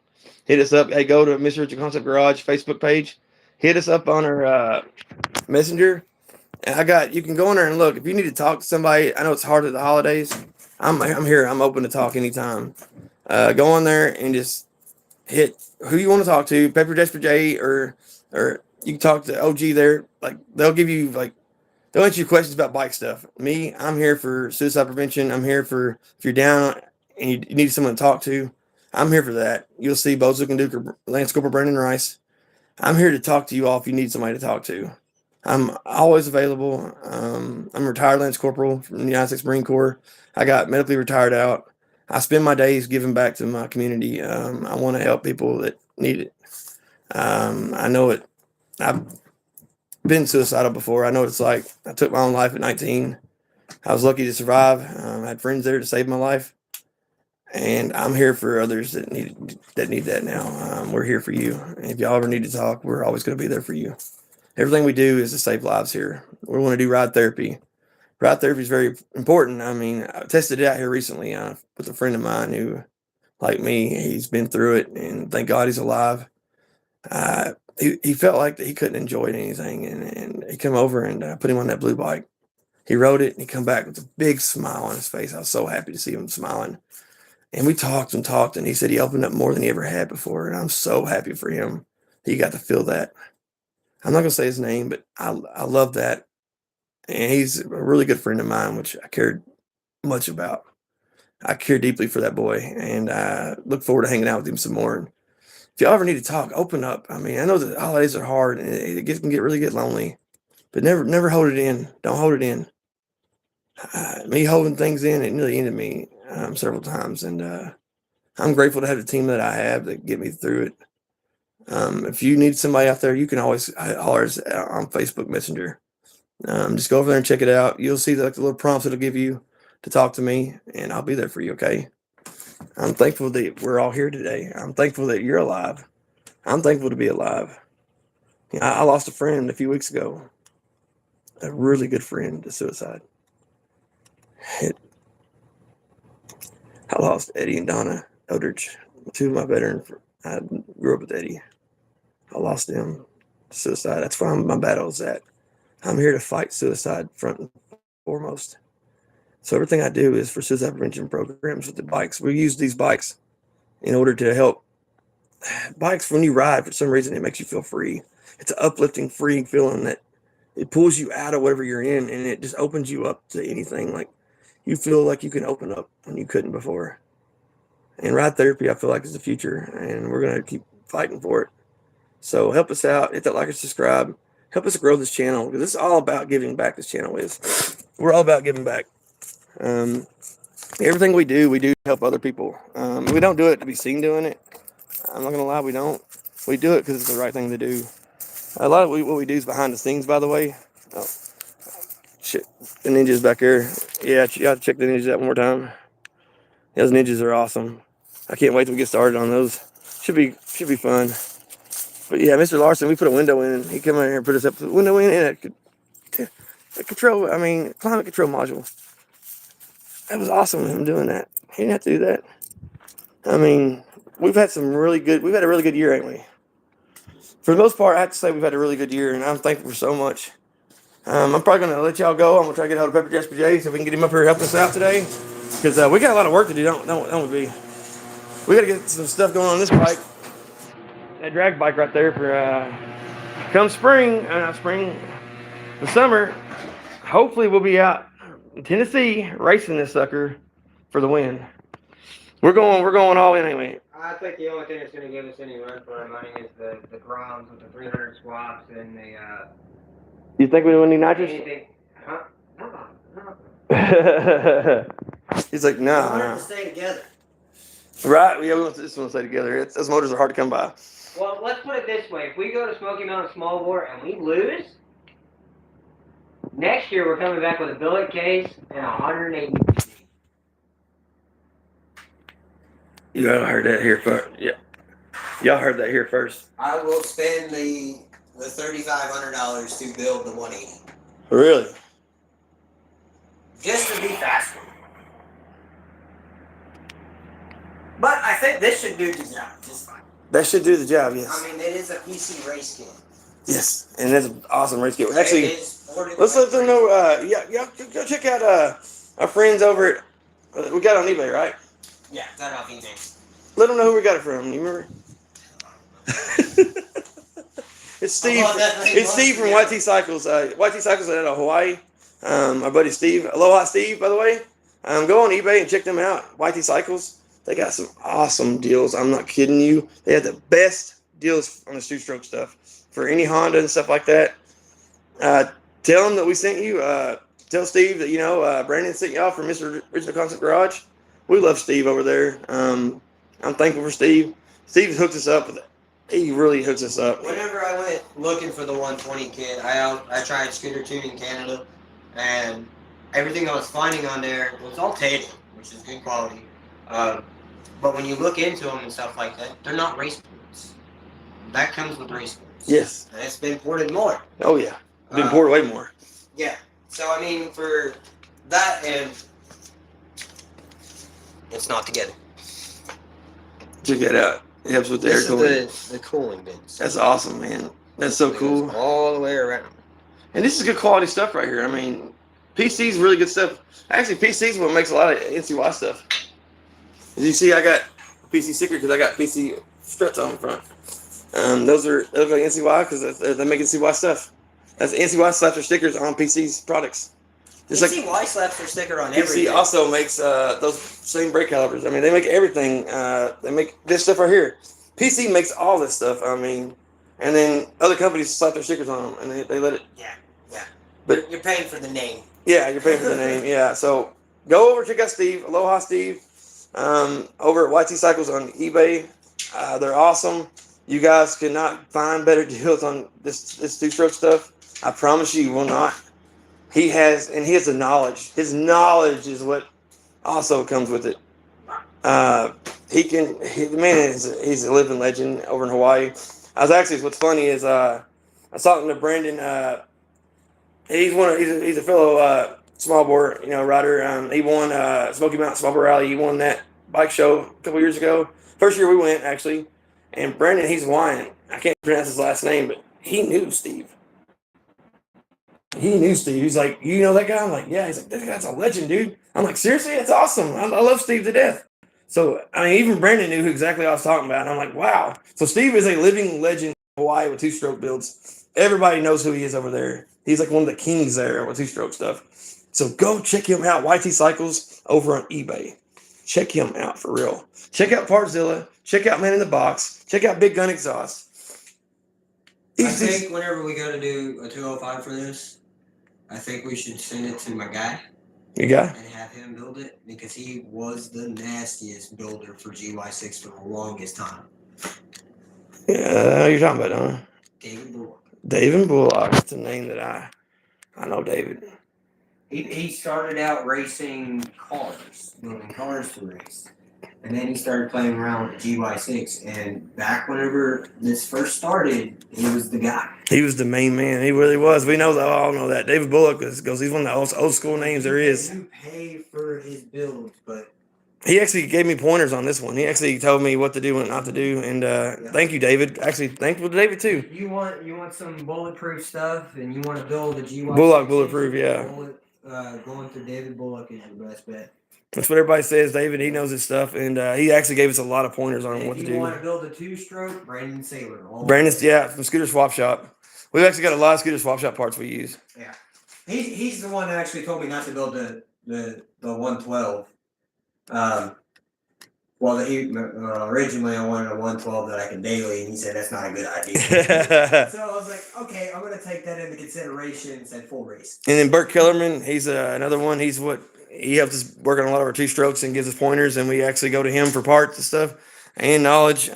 hit us up. Hey, go to Mr. Richard Concept Garage Facebook page. Hit us up on our messenger. And you can go in there and look. If you need to talk to somebody, I know it's hard at the holidays. I'm here. I'm open to talk anytime. Go in there and just hit who you want to talk to, Pepper Desper J, or you can talk to OG there. Like they'll answer you questions about bike stuff. Me, I'm here for suicide prevention. I'm here for if you're down and you need someone to talk to. I'm here for that. You'll see Bozo and Duke or Lance Corporal Brandon Rice. I'm here to talk to you all if you need somebody to talk to. I'm always available. I'm a retired Lance Corporal from the United States Marine Corps. I got medically retired out. I spend my days giving back to my community. I want to help people that need it. I know it. I've been suicidal before. I know what it's like. I took my own life at 19. I was lucky to survive. I had friends there to save my life. And I'm here for others that need that now. We're here for you. And if y'all ever need to talk, we're always going to be there for you. Everything we do is to save lives here. We want to do ride therapy. Ride therapy is very important. I mean, I tested it out here recently with a friend of mine who, like me, he's been through it, and thank God he's alive. He felt like that he couldn't enjoy anything, and he come over and put him on that blue bike. He rode it, and he come back with a big smile on his face. I was so happy to see him smiling. And we talked, and he said he opened up more than he ever had before, and I'm so happy for him. He got to feel that. I'm not going to say his name, but I love that. And he's a really good friend of mine, which I cared much about. I care deeply for that boy, and I look forward to hanging out with him some more. And if y'all ever need to talk, open up. I mean, I know the holidays are hard, and it can really get lonely, but never hold it in. Don't hold it in. Me holding things in, it nearly ended me several times, and I'm grateful to have the team that I have that get me through it. If you need somebody out there, you can always holler us on Facebook Messenger. Just go over there and check it out. You'll see the little prompts it'll give you to talk to me, and I'll be there for you, okay? I'm thankful that we're all here today. I'm thankful that you're alive. I'm thankful to be alive. I lost a friend a few weeks ago, a really good friend to suicide. I lost Eddie and Donna Eldridge, two of my veterans. I grew up with Eddie. I lost them to suicide. That's where my battle is at. I'm here to fight suicide front and foremost. So everything I do is for suicide prevention programs with the bikes. We use these bikes in order to help. Bikes, when you ride, for some reason, it makes you feel free. It's an uplifting, freeing feeling that it pulls you out of whatever you're in, and it just opens you up to anything. Like you feel like you can open up when you couldn't before. And ride therapy, I feel like, is the future, and we're going to keep fighting for it. So help us out. Hit that like and subscribe. Help us grow this channel, because this is all about giving back. This channel is. We're all about giving back. Everything we do to help other people. We don't do it to be seen doing it. I'm not going to lie, we don't. We do it because it's the right thing to do. A lot of what we do is behind the scenes, by the way. Oh, shit. The ninjas back there. Yeah, you got to check the ninjas out one more time. Those ninjas are awesome. I can't wait till we get started on those. Should be fun. But yeah, Mr. Larson, we put a window in. He came in here and put us up the window in, and climate control module. That was awesome, him doing that. He didn't have to do that. I mean, we've had a really good year, ain't we? For the most part, I have to say we've had a really good year, and I'm thankful for so much. I'm probably going to let y'all go. I'm going to try to get hold of Pepper Jasper J, so we can get him up here helping us out today. Because we got a lot of work to do, don't we? We got to get some stuff going on this bike. That drag bike right there for come the summer. Hopefully we'll be out in Tennessee racing this sucker for the win. We're going all in anyway. I think the only thing that's going to give us any run for our money is the Groms with the 300 swaps and the. You think we will need nitrous? Anything? Huh? No. He's like, no. We want it to stay together. Right? Yeah, we want this one to stay together. Those motors are hard to come by. Well, let's put it this way: if we go to Smoky Mountain Small Bore and we lose, next year we're coming back with a billet case and 180. You all heard that here first. Yeah, y'all heard that here first. I will spend the $3,500 to build the 180. Really? Just to be faster. But I think this should do the job just fine. That should do the job. Yes. I mean, it is a PC race kit. Yes, and that's an awesome race kit. Actually, let's let them know. Yeah, go check out our friends over at. We got it on eBay, right? Yeah, that off eBay. Let them know who we got it from. You remember? It's Steve. It's Steve from YT Cycles. YT Cycles out of Hawaii. Our buddy Steve. Aloha, Steve. By the way, go on eBay and check them out. YT Cycles. They got some awesome deals. I'm not kidding you. They have the best deals on the two-stroke stuff for any Honda and stuff like that. Tell them that we sent you. Tell Steve that Brandon sent y'all from Mr. Original Concept Garage. We love Steve over there. I'm thankful for Steve. Steve hooks us up with it. He really hooks us up. Whenever I went looking for the 120 kit, I tried Scooter Tuning Canada, and everything I was finding on there was all tated, which is good quality. But when you look into them and stuff like that, they're not race boards. That comes with race boards. Yes. And it's been ported more. Oh, yeah. Been ported way more. Yeah. So, I mean, for that, and it's not together. Check that out. It helps with the air cooling. This is the cooling bits. That's awesome, man. That's so cool. All the way around. And this is good quality stuff right here. I mean, PC's really good stuff. Actually, PC's what makes a lot of NCY stuff. As you see, I got a PC sticker because I got PC struts on the front. Those are like NCY because they make NCY stuff. That's NCY slaps their stickers on PC's products. Just NCY slaps their sticker on everything. PC also makes those same brake calipers. I mean, they make everything. They make this stuff right here. PC makes all this stuff. I mean, and then other companies slap their stickers on them, and they let it. Yeah. But you're paying for the name. Yeah, you're paying for the name. Yeah, so go over, check out Steve. Aloha, Steve. Over at YT Cycles on eBay. They're awesome. You guys cannot find better deals on this two-stroke stuff. I promise you will not. He has the knowledge. His knowledge is what also comes with it. The man he's a living legend over in Hawaii. What's funny is I was talking to Brandon. He's a fellow small bore rider. He won Smoky Mountain Small Bore Rally. He won that bike show a couple years ago. First year we went actually, and Brandon, he's Hawaiian. I can't pronounce his last name, but he knew Steve. He's like, you know that guy? I'm like, yeah. He's like, this guy's a legend, dude. I'm like, seriously? That's awesome. I love Steve to death. So, I mean, even Brandon knew who exactly I was talking about. And I'm like, wow. So Steve is a living legend in Hawaii with two-stroke builds. Everybody knows who he is over there. He's like one of the kings there with two-stroke stuff. So go check him out, YT Cycles, over on eBay. Check him out for real. Check out Partzilla. Check out Man in the Box. Check out Big Gun Exhaust. I think whenever we go to do a 205 for this, I think we should send it to my guy. Your guy? And have him build it, because he was the nastiest builder for GY6 for the longest time. Yeah, you're talking about, huh? David Bullock. David Bullock. That's a name that I know David. He started out racing cars, building cars to race. And then he started playing around with GY6. And back whenever this first started, he was the guy. He was the main man. He really was. We all know that. David Bullock goes. He's one of the old school names there is. You pay for his builds, but he actually gave me pointers on this one. He actually told me what to do and not to do. And thank you, David. Actually, thankful to David too. You want some bulletproof stuff, and you want to build a GY6. Bulletproof, yeah. Going through David Bullock is your best bet. That's what everybody says. David, he knows his stuff, and he actually gave us a lot of pointers on what to do. If you want to build a two-stroke, Brandon Saylor. From Scooter Swap Shop. We've actually got a lot of Scooter Swap Shop parts we use. Yeah, he's the one that actually told me not to build the 112. Originally I wanted a 112 that I could daily, and he said that's not a good idea. So I was like, okay, I'm gonna take that into consideration and said full race. And then Bert Kellerman, he's another one. He helps us work on a lot of our two strokes and gives us pointers, and we actually go to him for parts and stuff and knowledge.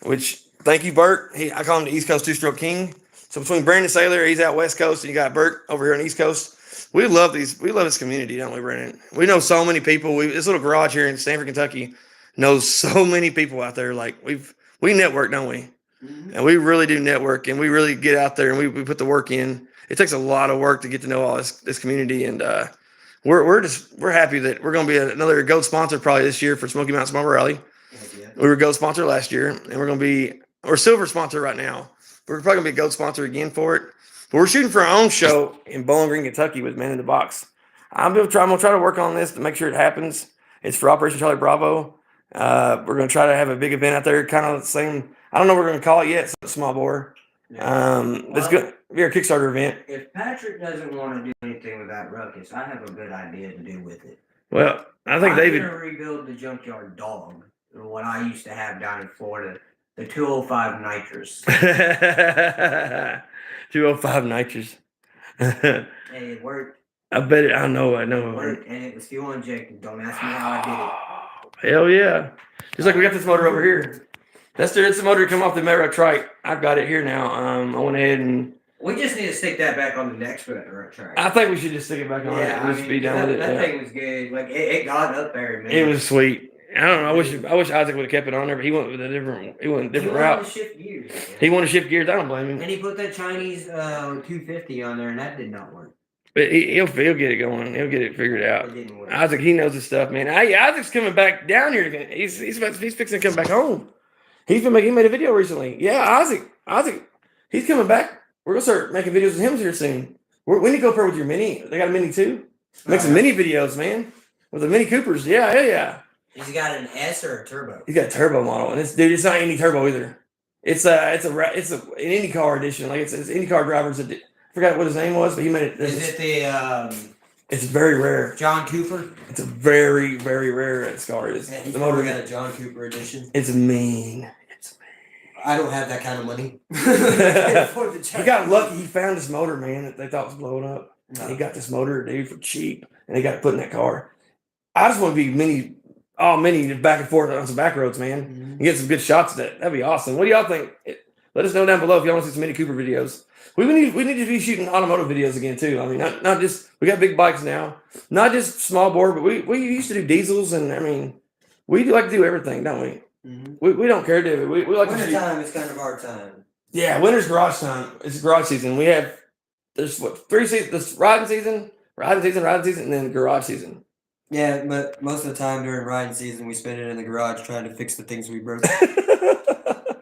Which thank you, Bert. I call him the East Coast two stroke king. So between Brandon Saylor, he's out West Coast, and you got Bert over here on the East Coast. We love this community, don't we, Brandon? We know so many people. This little garage here in Stanford, Kentucky, knows so many people out there. Like we network, don't we? And we really do network, and we really get out there and we put the work in. It takes a lot of work to get to know all this community, and we're happy that we're going to be another gold sponsor probably this year for Smoky Mountain Small Rally. Yeah. We were gold sponsor last year, and we're silver sponsor right now. We're probably gonna be a gold sponsor again for it. But we're shooting for our own show in Bowling Green, Kentucky with Man in the Box. I'm gonna try to work on this to make sure it happens. It's for Operation Charlie Bravo. We're gonna try to have a big event out there, kind of the same. I don't know what we're gonna call it yet. It's small bore. It's good. Be our Kickstarter event. If Patrick doesn't want to do anything with that ruckus, I have a good idea to do with it. Well, I think David. I'm gonna rebuild the junkyard dog, what I used to have down in Florida, the 205 nitrous. 205 nitrous. And it worked. I bet it. I know. It worked, and it was fuel injected. Don't ask me how I did it. Hell yeah. Just like we got this motor over here. It's the motor to come off the Mero trike. I've got it here now. I went ahead and. We just need to stick that back on the next trike. I think we should just stick it back on. Yeah, Just be done with it. That thing was good. Like it got up there, man. It was sweet. I don't know. I wish Isaac would have kept it on there, but he went with a different. He went a different route. To shift gears. He wanted to shift gears. I don't blame him. And he put that Chinese 250 on there, and that did not work. But he'll get it going. He'll get it figured out. It didn't work. Isaac, he knows his stuff, man. Isaac's coming back down here again. He's fixing to come back home. He made a video recently. Yeah, Isaac, he's coming back. We're gonna start making videos with him here soon. We need to go pair with your Mini. They got a Mini too. Make some Mini videos, man, with the Mini Coopers. Yeah. He's got an S or a turbo. He's got a turbo model, and it's not any turbo either. It's an IndyCar edition. Like it's IndyCar drivers. I forgot what his name was, but he made it. Is it the? It's very rare. John Cooper. It's a very, very rare car. It's Yeah, the motor got a John Cooper edition. It's mean. I don't have that kind of money. He got lucky. He found this motor, man, that they thought was blowing up. And he got this motor, dude, for cheap, and he got it put in that car. I just want to be mini back and forth on some back roads, man, and get some good shots of that. That'd be awesome. What do y'all think? Let us know down below if y'all want to see some Mini Cooper videos. We need to be shooting automotive videos again too. I mean, not just we got big bikes now, not just small bore, but we used to do diesels, and I mean, we do like to do everything, don't we? We don't care, do we? We like winter time is kind of our time. Yeah, winter's garage time. It's garage season. There's 3 seasons: this riding season, and then garage season. Yeah, but most of the time during riding season, we spend it in the garage trying to fix the things we broke.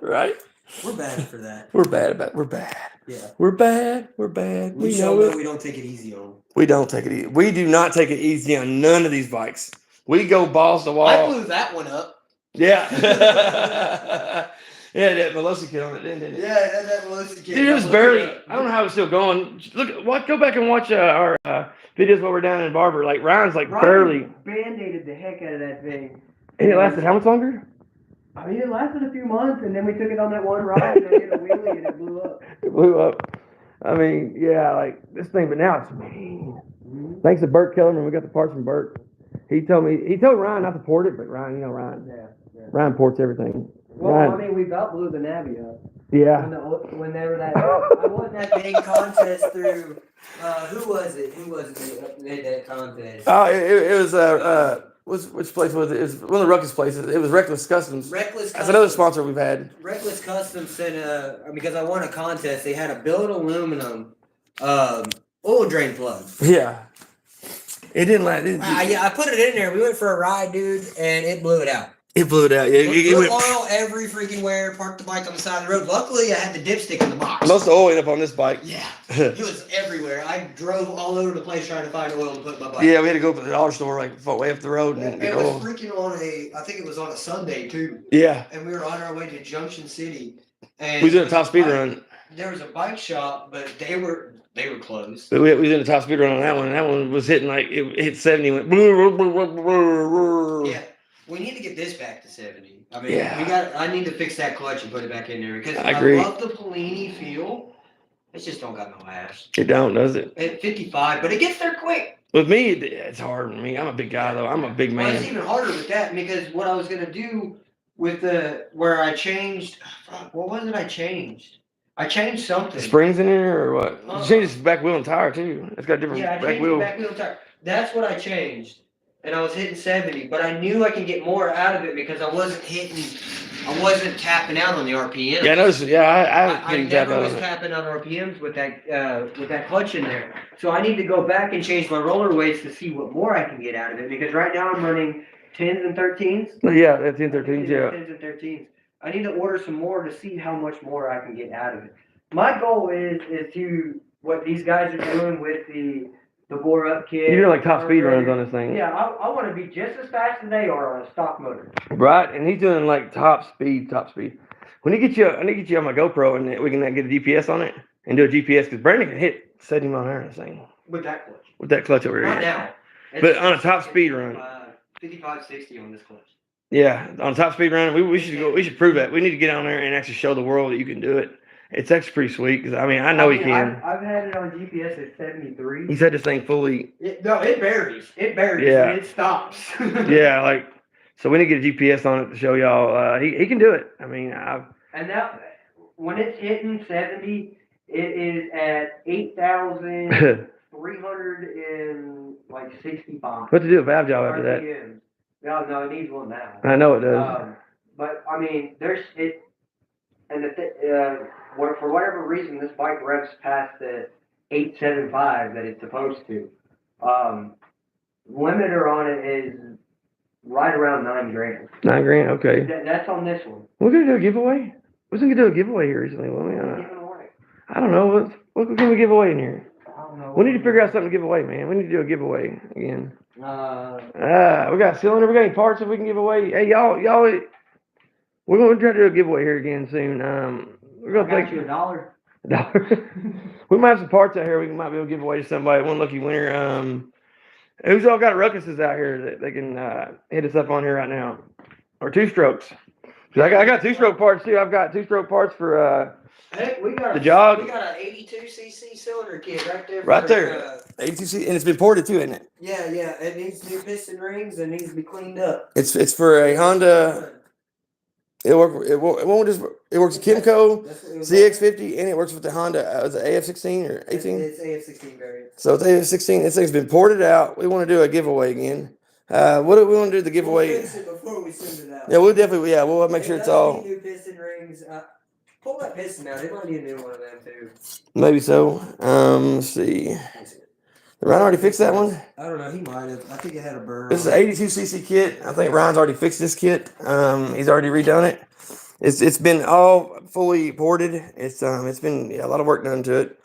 Right? We're bad for that. We're bad. Yeah. We're bad. We know it. We don't take it easy on them. We don't take it easy. We do not take it easy on none of these bikes. We go balls to wall. I blew that one up. Yeah. Yeah, that Veloci kid on it, didn't it? Yeah, that Veloci kid. Dude, it was barely. I don't know how it's still going. Go back and watch our videos while we're down in Barber. Like Ryan's barely band-aided the heck out of that thing. And it lasted how much longer? I mean, it lasted a few months, and then we took it on that one ride, and I did a wheelie, and it blew up. It blew up. I mean, yeah, like this thing, but now it's mean. Thanks to Bert Kellerman, we got the parts from Bert. He told Ryan not to port it, but Ryan, Ryan. Yeah. Ryan ports everything. Well, Ryan, I mean, we about blew the Navy up. Yeah. Whenever that, I won that dang contest through. Who was it that made that contest? Oh, it was which place was it? It was one of the Ruckus places. It was Reckless Customs. That's another sponsor we've had. Reckless Customs sent because I won a contest. They had a billet aluminum oil drain plug. Yeah. It didn't last. I put it in there. We went for a ride, dude, and it blew it out. It blew it out. Yeah, it went oil every freaking where. Parked the bike on the side of the road. Luckily, I had the dipstick in the box. Most of the oil ended up on this bike. Yeah, it was everywhere. I drove all over the place trying to find oil to put in my bike. Yeah, we had to go to the dollar store way up the road and it was freaking on I think it was on a Sunday too. Yeah. And we were on our way to Junction City, and we was in a top speed run. There was a bike shop, but they were closed. But we was in a top speed run on that one, and that one was hitting it hit 70 and went. Yeah, we need to get this back to 70. I mean, I need to fix that clutch and put it back in there because I agree. love the Polini feel. It just don't got no ass. It don't, does it? At 55, but it gets there quick. With me, it's hard with me. I'm a big guy though. I'm a big man. Well, it's even harder with that because what I was gonna do with where I changed. What was it? I changed something. Springs in there or what? You changed the back wheel and tire too. It's got different back wheel. Back wheel and tire. That's what I changed. and I was hitting 70, but I knew I could get more out of it because I wasn't tapping out on the RPMs. Yeah, I noticed. Yeah, I never was tapping on RPMs with that clutch in there. So I need to go back and change my roller weights to see what more I can get out of it, because right now I'm running 10s and 13s. Yeah, that's 10, 13s, yeah. 10s and 13s. I need to order some more to see how much more I can get out of it. My goal is to what these guys are doing with the bore up kit. You're doing like top speed runs on this thing. Yeah, I want to be just as fast as they are on a stock motor. Right, and he's doing like top speed. I need to get you on my GoPro, and we can get a GPS on it and do a GPS, because Brandon can hit 70 mile an hour on this thing. With that clutch. With that clutch over here. Not now. But on a top speed run. 55, 60 on this clutch. Yeah, on a top speed run, we should prove that. We need to get on there and actually show the world that you can do it. It's actually pretty sweet, because I know he can. I've had it on GPS at 73. He's had this thing fully. It varies. It varies. Yeah. It stops. Yeah, so we need to get a GPS on it to show y'all. He can do it. I mean, and now, when it's hitting 70, it is at 8,365. What to do a valve job after that? No, it needs one now. I know it does. But I mean, for whatever reason, this bike revs past the 875 that it's supposed to. Limiter on it is right around $9,000. $9,000, okay. That's on this one. We're gonna do a giveaway. We're gonna do a giveaway here recently. I don't know. What can we give away in here? I don't know. We need to figure out something to give away, man. We need to do a giveaway again. We got a cylinder. We got any parts that we can give away? Hey, y'all. We're gonna try to do a giveaway here again soon. We're gonna take you $1. We might have some parts out here we might be able to give away to somebody. One lucky winner. Who's all got Ruckuses out here that they can hit us up on here right now, or two strokes? I got 2-stroke parts too. I've got 2-stroke parts for hey, we got the jog. We got an 82cc cylinder kit right there. Right there. 82cc, and it's been ported too, isn't it? Yeah. It needs new piston rings and needs to be cleaned up. It's for a Honda. It works with Kimco ZX50, and it works with the Honda. Was it AF16 or 18? It's AF16 variant. So it's AF16. This thing's been ported out. We want to do a giveaway again. What do we want to do the giveaway? We'll fix it before we send it out. Yeah, we'll definitely. Yeah, we'll make sure it's all. New piston rings. Pull that piston out. They might need a new one of them too. Maybe so. Let's see. Did Ryan already fix that one? I don't know. He might have. I think it had a burr. This is an 82cc kit. I think Ryan's already fixed this kit. He's already redone it. It's been all fully ported. It's been a lot of work done to it.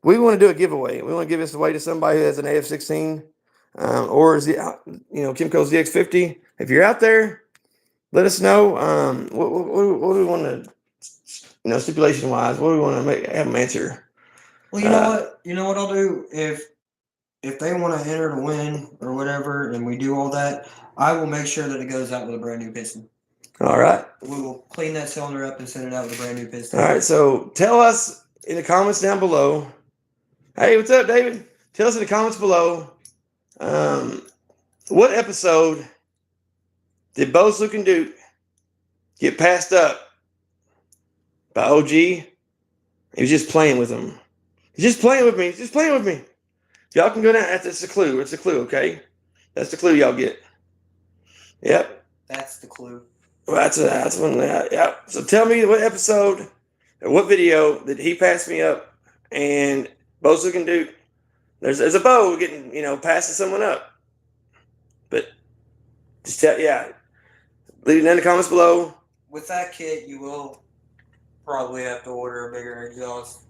We want to do a giveaway. We want to give this away to somebody who has an AF16 or Kimco ZX50. If you're out there, let us know. What do we want to, stipulation wise? What do we want to have them answer? Well, you know what? You know what I'll do if they want to enter to win or whatever, and we do all that, I will make sure that it goes out with a brand new piston. All right. We will clean that cylinder up and send it out with a brand new piston. All right. So tell us in the comments down below. Hey, what's up, David? Tell us in the comments below. What episode did Bo's Looking Duke get passed up by OG? He was just playing with him. He's just playing with me. Just playing with me. Y'all can go down. That's a clue. It's a clue, okay? That's the clue y'all get. Yep. That's the clue. Well, that's one. Yeah. So tell me what episode or what video did he pass me up? And Bo's Looking Duke. There's a Bo getting passing someone up. But just leave it in the comments below. With that kit, you will probably have to order a bigger exhaust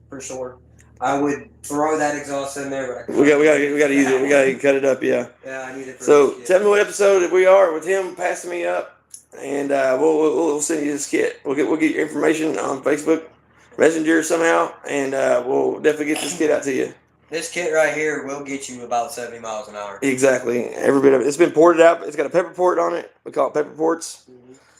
for sure. I would throw that exhaust in there, but we got to use it. We got to cut it up. Yeah. Yeah, I need it. So tell me what episode we are with him passing me up, and we'll send you this kit. We'll get your information on Facebook Messenger somehow, and we'll definitely get this kit out to you. This kit right here will get you about 70 miles an hour. Exactly. Every bit of it. It's been ported out. It's got a pepper port on it. We call it pepper ports.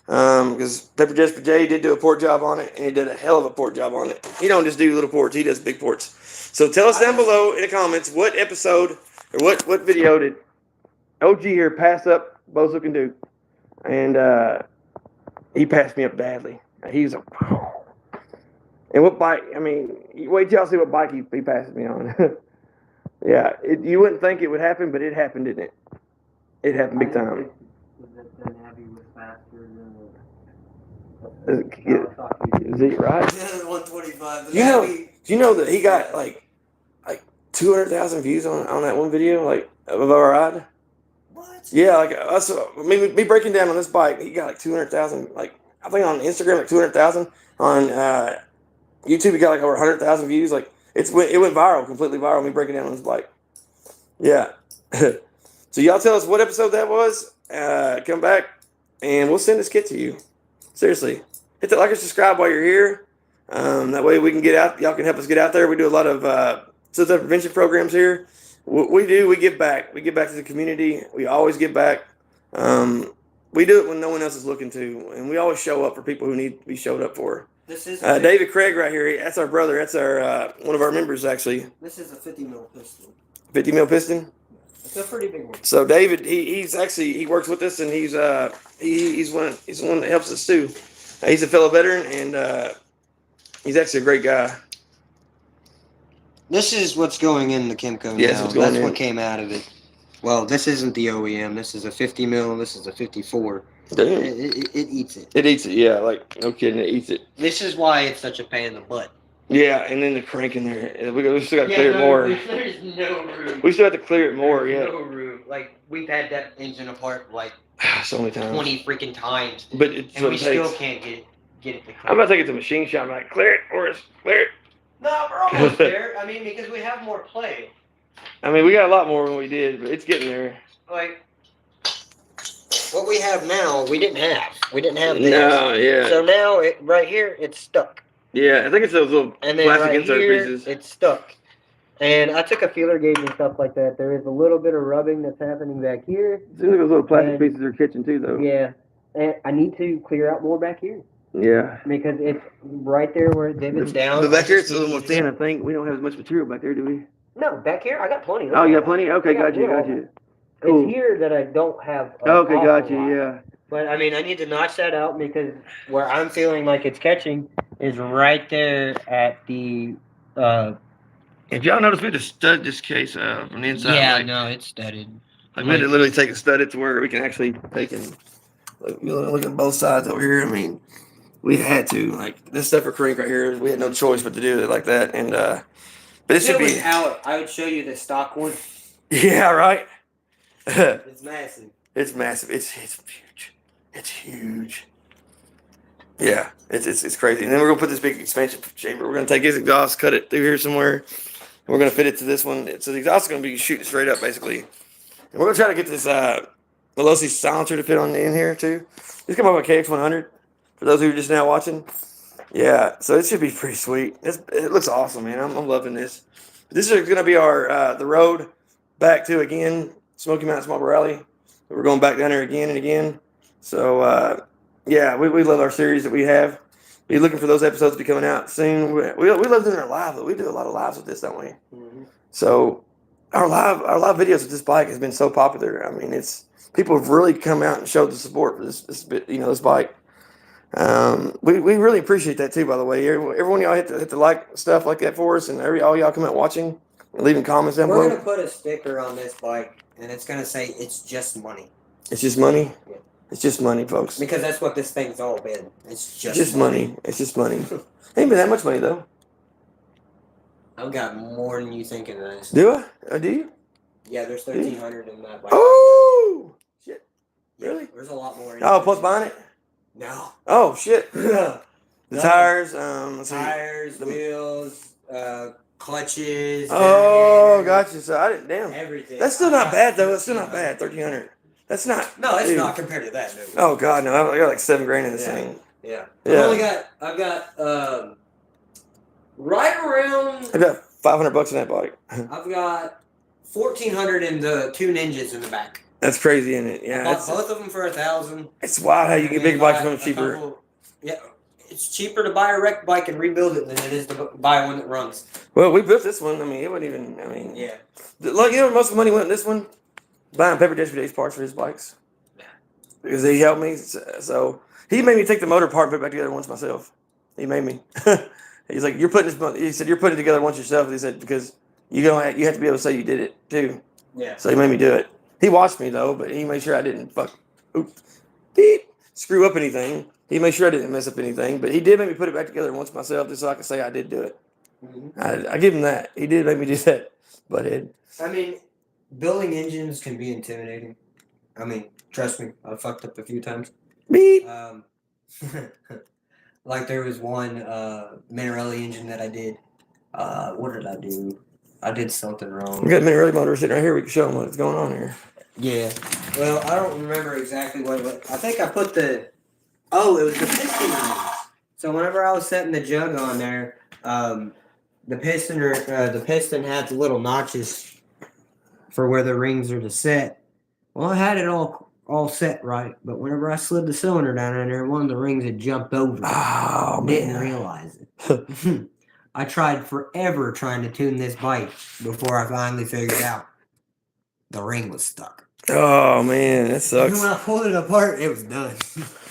Because Pepper Jesper J did do a port job on it, and he did a hell of a port job on it. He don't just do little ports, he does big ports. So tell us down below in the comments what episode or what video did OG here pass up Bo's Looking Duke. And he passed me up badly. He's a and what bike, wait till y'all see what bike he passes me on. Yeah, you wouldn't think it would happen, but it happened, didn't it? It happened big time. Is it right? 125. Do you know that he got like 200,000 views on that one video, like of our ride? What? Yeah, like us, me breaking down on this bike, he got like 200,000. Like I think on Instagram, like 200,000. On YouTube, he got like over 100,000 views. Like it went viral, completely viral. Me breaking down on this bike. Yeah. So y'all tell us what episode that was. Come back, and we'll send this kit to you. Seriously, hit that like and subscribe while you're here. That way we can get out. Y'all can help us get out there. We do a lot of suicide prevention programs here. We give back. We give back to the community. We always give back. We do it when no one else is looking to, and we always show up for people who need to be showed up for. This is David Craig right here. That's our brother. That's our one of our members actually. This is a 50 mil piston. 50 mil piston. It's a pretty big one. So David, he works with us, and he's one that helps us too. He's a fellow veteran, and he's actually a great guy. This is what's going in the Kimco Yes, now. what's going That's in. what came out of it. Well, this isn't the OEM. This is a 50 mil. This is a 54. Damn. It eats it. It eats it, yeah. Like no kidding, it eats it. This is why it's such a pain in the butt. Yeah, and then the crank in there. We still got to clear it more. There's no room. We still have to clear it more. Yeah. No room. Like we've had that engine apart like So many times. 20 freaking times, But it's and what we it still takes. can't get it to clear. I'm about to take it to the machine shop. I'm like, clear it, Horace, clear it. No, we're almost there. I mean, because we have more play. I mean, we got a lot more than we did, but it's getting there. Like what we have now, we didn't have. We didn't have this. No, yeah. So now, right here, it's stuck. Yeah, I think it's those little And then plastic right insert here, pieces. it's stuck. And I took a feeler gauge and stuff like that. There is a little bit of rubbing that's happening back here. Seems like those little plastic and- pieces are catching too, though. Yeah. And I need to clear out more back here. Yeah. Because it's right there where it divots down. But back here, it's a little more thin, I think. We don't have as much material back there, do we? No, back here, I got plenty. Oh, you got plenty? Okay, got you. Cool. It's here that I don't have. Okay, awful got you, lot. yeah. But I mean, I need to notch that out because where I'm feeling like it's catching is right there at the. If y'all notice, we had to stud this case from the inside. Yeah, like, no, it's studded. Like we had to literally take a stud it to where we can actually take and look at both sides over here. I mean, we had to. Like this stuff for crank right here, we had no choice but to do it like that. And but it should be out. I would show you the stock one. Yeah, right. It's massive. It's massive. It's huge. It's huge. Yeah, it's crazy. And then we're gonna put this big expansion chamber. We're gonna take his exhaust, cut it through here somewhere, and we're gonna fit it to this one. So the exhaust is gonna be shooting straight up, basically. And we're gonna try to get this Veloci silencer to fit on in here too. This come up with KX100. For those who are just now watching, yeah. So it should be pretty sweet. It looks awesome, man. I'm loving this. This is gonna be our the road back to again Smoky Mountain Small Rally. We're going back down there again and again. So yeah, we love our series that we have. Be looking for those episodes to be coming out soon. We love doing our live. We do a lot of lives with this, don't we? Mm-hmm. So our live videos with this bike has been so popular. I mean, people have really come out and showed the support for this bike. We really appreciate that too. By the way, everyone y'all hit the like stuff like that for us, and all y'all come out watching and leaving comments down below. we're gonna put a sticker on this bike, and it's gonna say "It's just money." It's just money. Yeah. It's just money, folks. Because that's what this thing's all been. It's Just money. It's just money. Ain't been that much money though. I've got more than you think in this. Do I? Do you? Yeah, there's 1,300 in that bike. Oh shit! Really? There's a lot more. Oh, plus buying it. No. Oh shit! No. The tires. Let's see. Tires, wheels, clutches. Oh, gotcha. So I didn't. Damn. Everything. That's still not bad though. That's still not bad. 1,300. That's not. No, it's dude. not compared to that. No. Oh god, no! I got like $7,000 in this Yeah. thing. Yeah. Yeah. I've got right around. I got $500 in that bike. I've got 1,400 in the two Ninjas in the back. That's crazy, isn't it? I Yeah. bought both of them for 1,000. It's wild how you get big bikes from cheaper. Yeah, it's cheaper to buy a wrecked bike and rebuild it than it is to buy one that runs. Well, we built this one. I mean, it wasn't even. I mean, Yeah. Like, most of the money went in this one, buying Pepper Dash for Days parts for his bikes. Yeah. Because he helped me. So he made me take the motor part and put it back together once myself. He made me. He's like, you're putting this. He said, you're putting it together once yourself. He said, because you have to be able to say you did it too. Yeah. So he made me do it. He watched me though, but he made sure I didn't beep, screw up anything. He made sure I didn't mess up anything, but he did make me put it back together once myself, just so I could say I did do it. I give him that. He did make me do that, butthead. I mean, building engines can be intimidating. I mean, trust me, I've fucked up a few times. Beep. Like there was one Minarelli engine that I did. What did I do? I did something wrong. We got many early motors sitting right here. We can show them what's going on here. Yeah. Well, I don't remember exactly what it was. I think I put it was the piston rings. So whenever I was setting the jug on there, the piston had the little notches for where the rings are to set. Well, I had it all set right, but whenever I slid the cylinder down in there, one of the rings had jumped over. Oh, Didn't man. realize it. I tried forever trying to tune this bike before I finally figured out the ring was stuck. Oh, man, that And sucks. when I pulled it apart, it was done.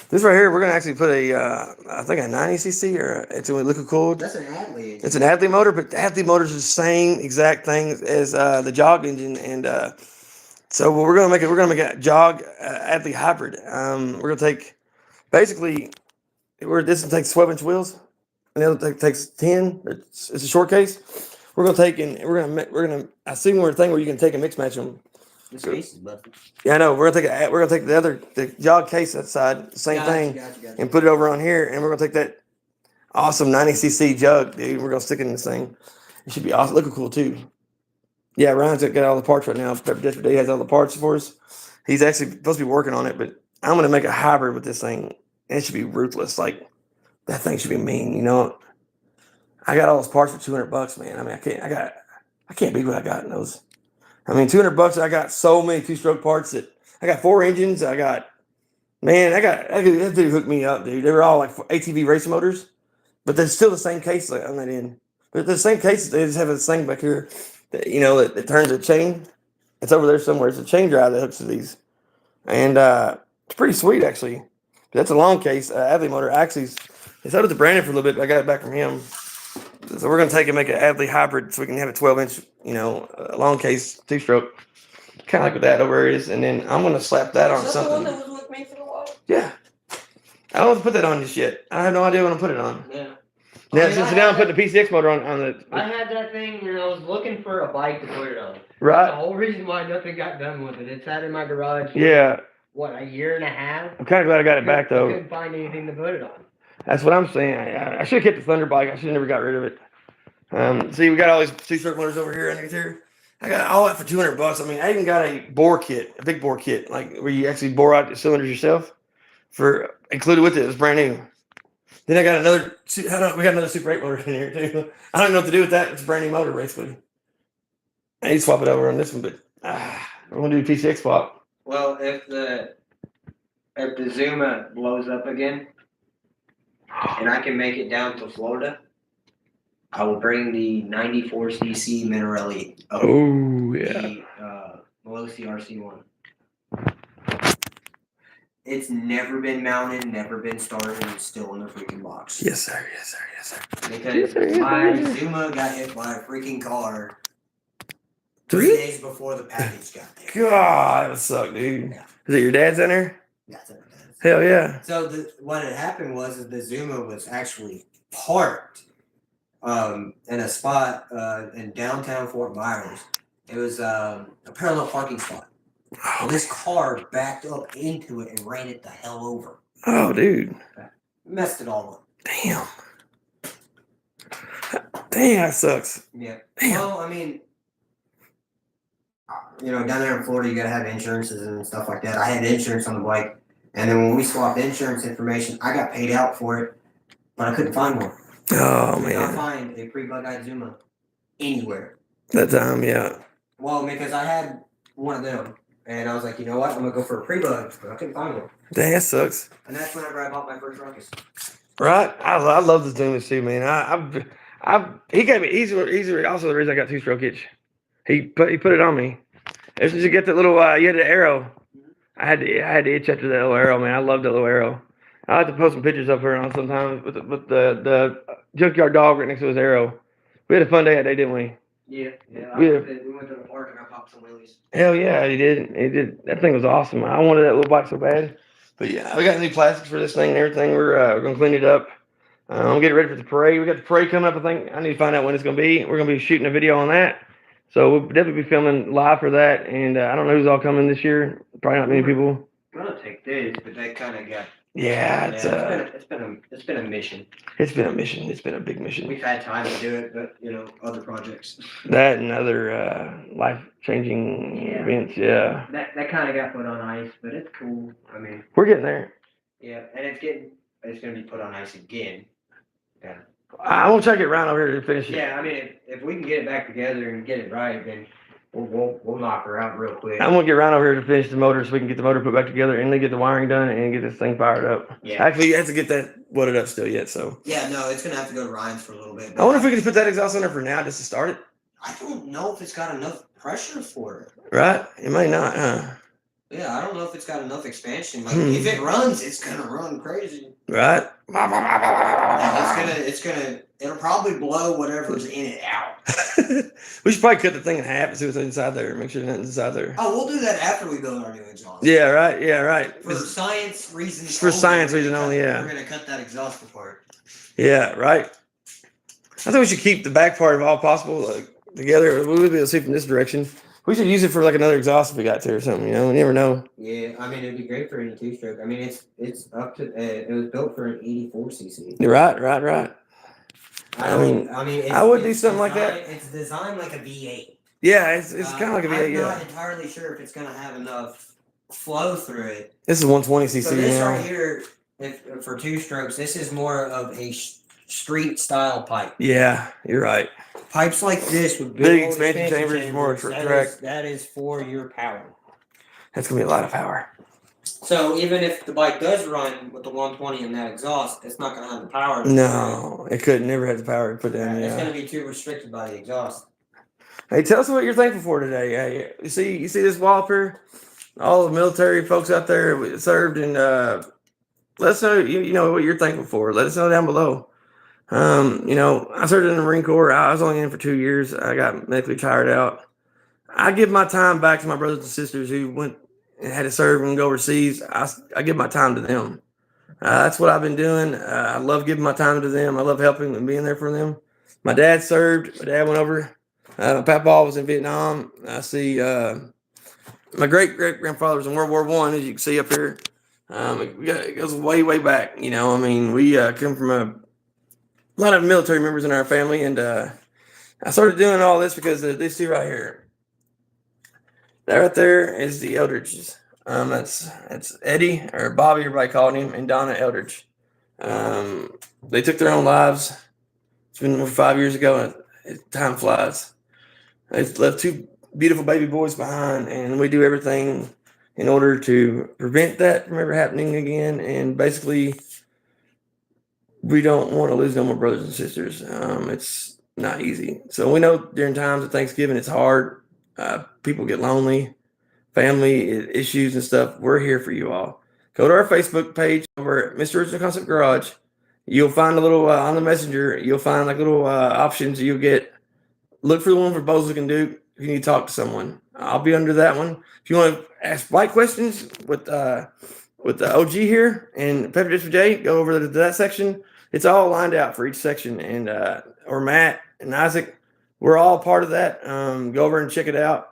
This right here, we're going to actually put I think a 90cc or it's a liquid cooled. That's an Adley engine. It's an Adley motor, but the Adley motor is the same exact thing as the jog engine. And so what we're going to make a jog Adley hybrid. We're going to take, basically, this one takes 12-inch wheels. And the other takes 10. It's a short case. We're gonna take and we're gonna. I see one thing where you can take and mix match them. This case is busted. Yeah, I know. We're gonna take the jog case outside, the same thing, Gotcha. and put it over on here, and we're gonna take that awesome 90cc jug, dude. We're gonna stick it in this thing. It should be awesome. Looking cool too. Yeah, Ryan's got all the parts right now. Pepper Desperate Day has all the parts for us. He's actually supposed to be working on it, but I'm gonna make a hybrid with this thing. And it should be ruthless. Like that thing should be mean, you know. I got all those parts for $200, man. I mean, I can't beat what I got in those. I mean, $200. I got so many two-stroke parts that I got 4 engines. That dude hooked me up, dude. They were all like ATV racing motors, but they're still the same case on that end. But the same case, they just have this thing back here that that turns a chain. It's over there somewhere. It's a chain drive that hooks to these, and it's pretty sweet actually. But that's a long case Adley motor. Actually, it's out with Brandon for a little bit. But I got it back from him. So we're gonna take and make an Adley hybrid so we can have a 12-inch, long case 2-stroke, kind of like what that over here is, and then I'm gonna slap that on something. Is that the one that was with me for a while? Yeah, I don't want to put that on just yet. I have no idea when to put it on. Yeah. Now I'm putting the PCX motor on the. I had that thing and I was looking for a bike to put it on. Right. That's the whole reason why nothing got done with it. It's sat in my garage. Yeah. What, a year and a half? I'm kind of glad I got it back I though. couldn't find anything to put it on. That's what I'm saying. I should have kept the Thunder bike. I should have never got rid of it. See, we got all these 2-stroke motors over here underneath here. I got all that for $200. I mean, I even got a bore kit, a big bore kit, like where you actually bore out the cylinders yourself. For included with it, it was brand new. Then I got we got another Super 8 motor in here too. I don't know what to do with that. It's a brand new motor basically. I need to swap it over on this one, but we're gonna do a PCX swap. Well, if the Zuma blows up again, and I can make it down to Florida, I will bring the 94cc Minarelli up. Oh yeah. The Veloci RC1. It's never been mounted, never been started, and it's still in the freaking box. Yes, sir. Because my Zuma got hit by a freaking car 3 days before the package got there. God, that would suck, dude. Yeah. Is it your dad's in there? That's it. Hell yeah. So what had happened was the Zuma was actually parked in a spot in downtown Fort Myers. It was a parallel parking spot. And this car backed up into it and ran it the hell over. Oh, dude. Messed it all up. Damn. Damn, that sucks. Yeah. Damn. Well, I mean, down there in Florida, you gotta have insurances and stuff like that. I had insurance on the bike, and then when we swapped insurance information, I got paid out for it, but I couldn't find one. Oh, I could not man. find a pre-bug-eyed Zuma anywhere. That time, yeah. Well, because I had one of them, and I was like, you know what, I'm gonna go for a pre-bug, but I couldn't find one. Dang, that sucks. And that's whenever I bought my first Ruckus. Right? I love the Zumas too, man. He gave me. He's also the reason I got 2-stroke itch. He put it on me. As soon as you get that little, you had the arrow. I had to itch after that little arrow, man. I love that little arrow. I like to post some pictures up here on sometimes with the junkyard dog right next to his arrow. We had a fun day that day, didn't we? Yeah. Yeah. We went to the park and I popped some wheelies. Hell yeah, he did. He did. That thing was awesome. I wanted that little bike so bad. But yeah, we got new plastics for this thing and everything. We're gonna clean it up. I'm getting ready for the parade. We got the parade coming up. I think I need to find out when it's gonna be. We're gonna be shooting a video on that. So we'll definitely be filming live for that. And I don't know who's all coming this year. Probably not many people. Gonna take this, but they kind of got. Yeah, It's been a mission. It's been a mission. It's been a big mission. We've had time to do it, but other projects. That and other life-changing events. Yeah. That kind of got put on ice, but it's cool. I mean, we're getting there. Yeah, and it's gonna be put on ice again. Yeah. I want to try to get Ryan over here to finish it. Yeah, I mean, if we can get it back together and get it right, then we'll knock her out real quick. I'm gonna get Ryan over here to finish the motor so we can get the motor put back together and then get the wiring done and get this thing fired up. Yeah. Actually, you have to get that welded up still yet. So. Yeah, no, it's gonna have to go to Ryan's for a little bit. I wonder if we can put that exhaust on there for now just to start it. I don't know if it's got enough pressure for it. Right? It may not, huh? Yeah, I don't know if it's got enough expansion. Like if it runs, it's gonna run crazy. Right? It'll probably blow whatever's in it out. We should probably cut the thing in half and see what's inside there. Make sure nothing's inside there. Oh, we'll do that after we build our new exhaust. Yeah, right. Yeah, right. For science reasons. For science reasons only, yeah. We're gonna cut that exhaust apart. Yeah, right. I think we should keep the back part if all possible together. We would be able to see from this direction. We should use it for like another exhaust if we got to or something. You never know. Yeah, I mean it'd be great for any two-stroke. I mean it's up to it was built for an 84 cc. Right. I mean, I would do something like that. It's designed like a V8. Yeah, it's kind of like a V8. I'm Yeah. not entirely sure if it's gonna have enough flow through it. This is 120 cc. So this right here, for two strokes, this is more of a street style pipe. Yeah, you're right. Pipes like this with big expansion chambers, more track. That is for your power. That's gonna be a lot of power. So even if the bike does run with the 120 and that exhaust, it's not gonna have the power. No, it could never have the power to put down. It's gonna be too restricted by the exhaust. Hey, tell us what you're thankful for today. Hey, you see this wall up here? All the military folks out there served, and let us know. You know what you're thankful for. Let us know down below. I served in the Marine Corps. I was only in for 2 years. I got medically tired out. I give my time back to my brothers and sisters who went and had to serve and go overseas. I give my time to them. That's what I've been doing. I love giving my time to them. I love helping and being there for them. My dad served. My dad went over. My papa was in Vietnam. I see my great-great-grandfather was in World War I, as you can see up here. It goes way, way back. We come from a lot of military members in our family, and I started doing all this because of these two right here. That right there is the Eldridges. That's Eddie, or Bobby, everybody called him, and Donna Eldridge. They took their own lives. It's been 5 years ago, and time flies. They left two beautiful baby boys behind, and we do everything in order to prevent that from ever happening again. And basically, we don't want to lose no more brothers and sisters. It's not easy. So we know during times of Thanksgiving, it's hard. People get lonely, family issues and stuff. We're here for you all. Go to our Facebook page over at Mr. Original Concept Garage. You'll find a little on the messenger. You'll find like little options you'll get. Look for the one for Bosley and Duke if you need to talk to someone. I'll be under that one. If you want to ask bike questions with the OG here and Pepper District J, go over to that section. It's all lined out for each section, and or Matt and Isaac, we're all part of that. Go over and check it out.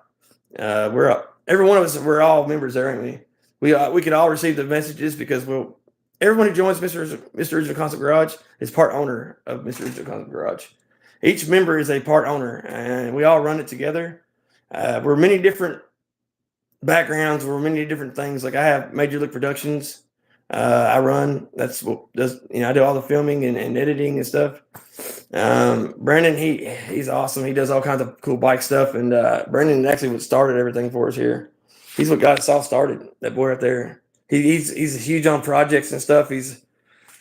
Every one of us, we're all members there, ain't we? We could all receive the messages because everyone who joins Mr. Original Concept Garage is part owner of Mr. Original Concept Garage. Each member is a part owner, and we all run it together. We're many different backgrounds. We're many different things. Like I have Major League Productions. I run. That's what does. I do all the filming and editing and stuff. Brandon, he's awesome. He does all kinds of cool bike stuff. And Brandon actually what started everything for us here. He's what got us all started. That boy right there. He's huge on projects and stuff. He's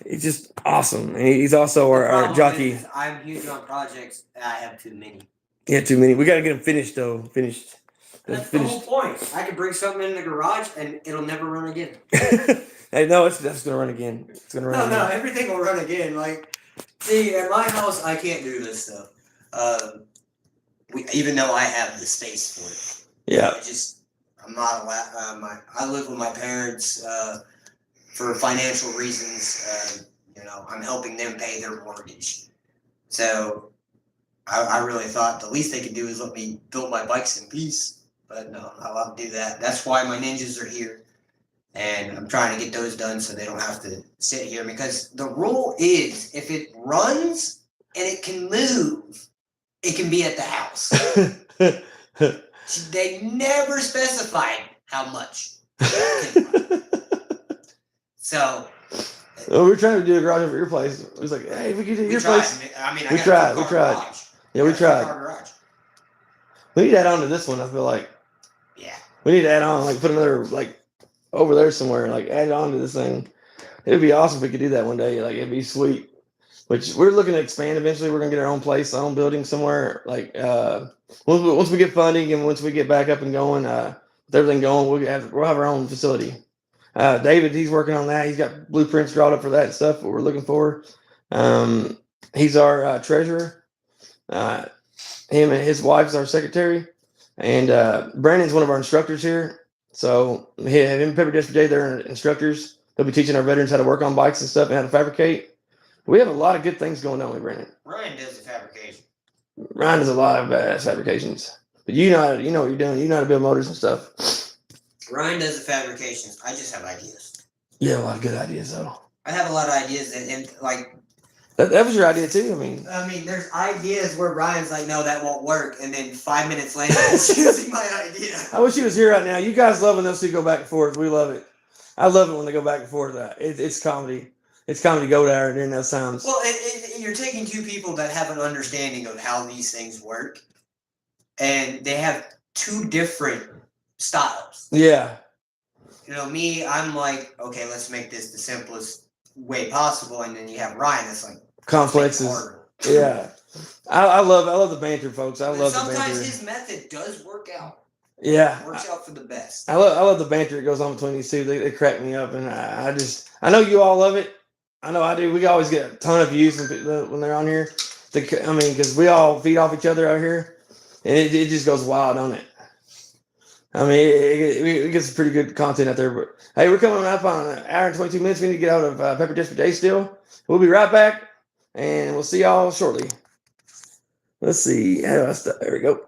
just awesome. And he's also our jockey. I'm huge on projects. I have too many. Yeah, too many. We got to get them finished though. Finished. That's the whole point. I could bring something in the garage and it'll never run again. Hey, no, that's gonna run again. It's gonna run. No, everything will run again. Like, see, at my house, I can't do this stuff. even though I have the space for it. Yeah. I'm not allowed. I live with my parents for financial reasons. I'm helping them pay their mortgage. So I really thought the least they could do is let me build my bikes in peace. But no, I'm not allowed to do that. That's why my ninjas are here. And I'm trying to get those done so they don't have to sit here. Because the rule is if it runs and it can move, it can be at the house. They never specified how much. So. Well, we were trying to do a garage over your place. It was like, hey, we could do your place. We tried. Yeah, we tried. We need to add on to this one, I feel like. Yeah. We need to add on, like, put another, like, over there somewhere, like, add on to this thing. It would be awesome if we could do that one day. Like, it'd be sweet. Which we're looking to expand eventually. We're going to get our own place, our own building somewhere. Like, once we get funding and once we get back up and going, with everything going, we'll have our own facility. David, he's working on that. He's got blueprints drawn up for that stuff. What we're looking for. He's our treasurer. Him and his wife's our secretary, and Brandon's one of our instructors here. So him and Pepper District Day, they're instructors. They'll be teaching our veterans how to work on bikes and stuff and how to fabricate. We have a lot of good things going on with Brandon. Ryan does the fabrication. Ryan does a lot of badass fabrications, but you know what you're doing. You know how to build motors and stuff. Ryan does the fabrications. I just have ideas. You have a lot of good ideas, though. I have a lot of ideas that was your idea too. I mean, there's ideas where Ryan's like, no, that won't work, and then 5 minutes later, he's using my idea. I wish he was here right now. You guys love when those two go back and forth. We love it. I love it when they go back and forth. It's comedy. It's comedy to go there during those times. Well, you're taking two people that have an understanding of how these things work, and they have two different styles. Yeah. Me, I'm like, okay, let's make this the simplest way possible, and then you have Ryan that's like complexes. Yeah. I love the banter, folks. I love the banter. Sometimes his method does work out. Yeah. It works out for the best. I love the banter that goes on between these two. They crack me up, and I know you all love it. I know I do. We always get a ton of views when they're on here. Because we all feed off each other out here, and it just goes wild on it. It gets some pretty good content out there. But hey, we're coming up on an hour and 22 minutes. We need to get out of Pepper District Day still. We'll be right back, and we'll see y'all shortly. Let's see. There we go.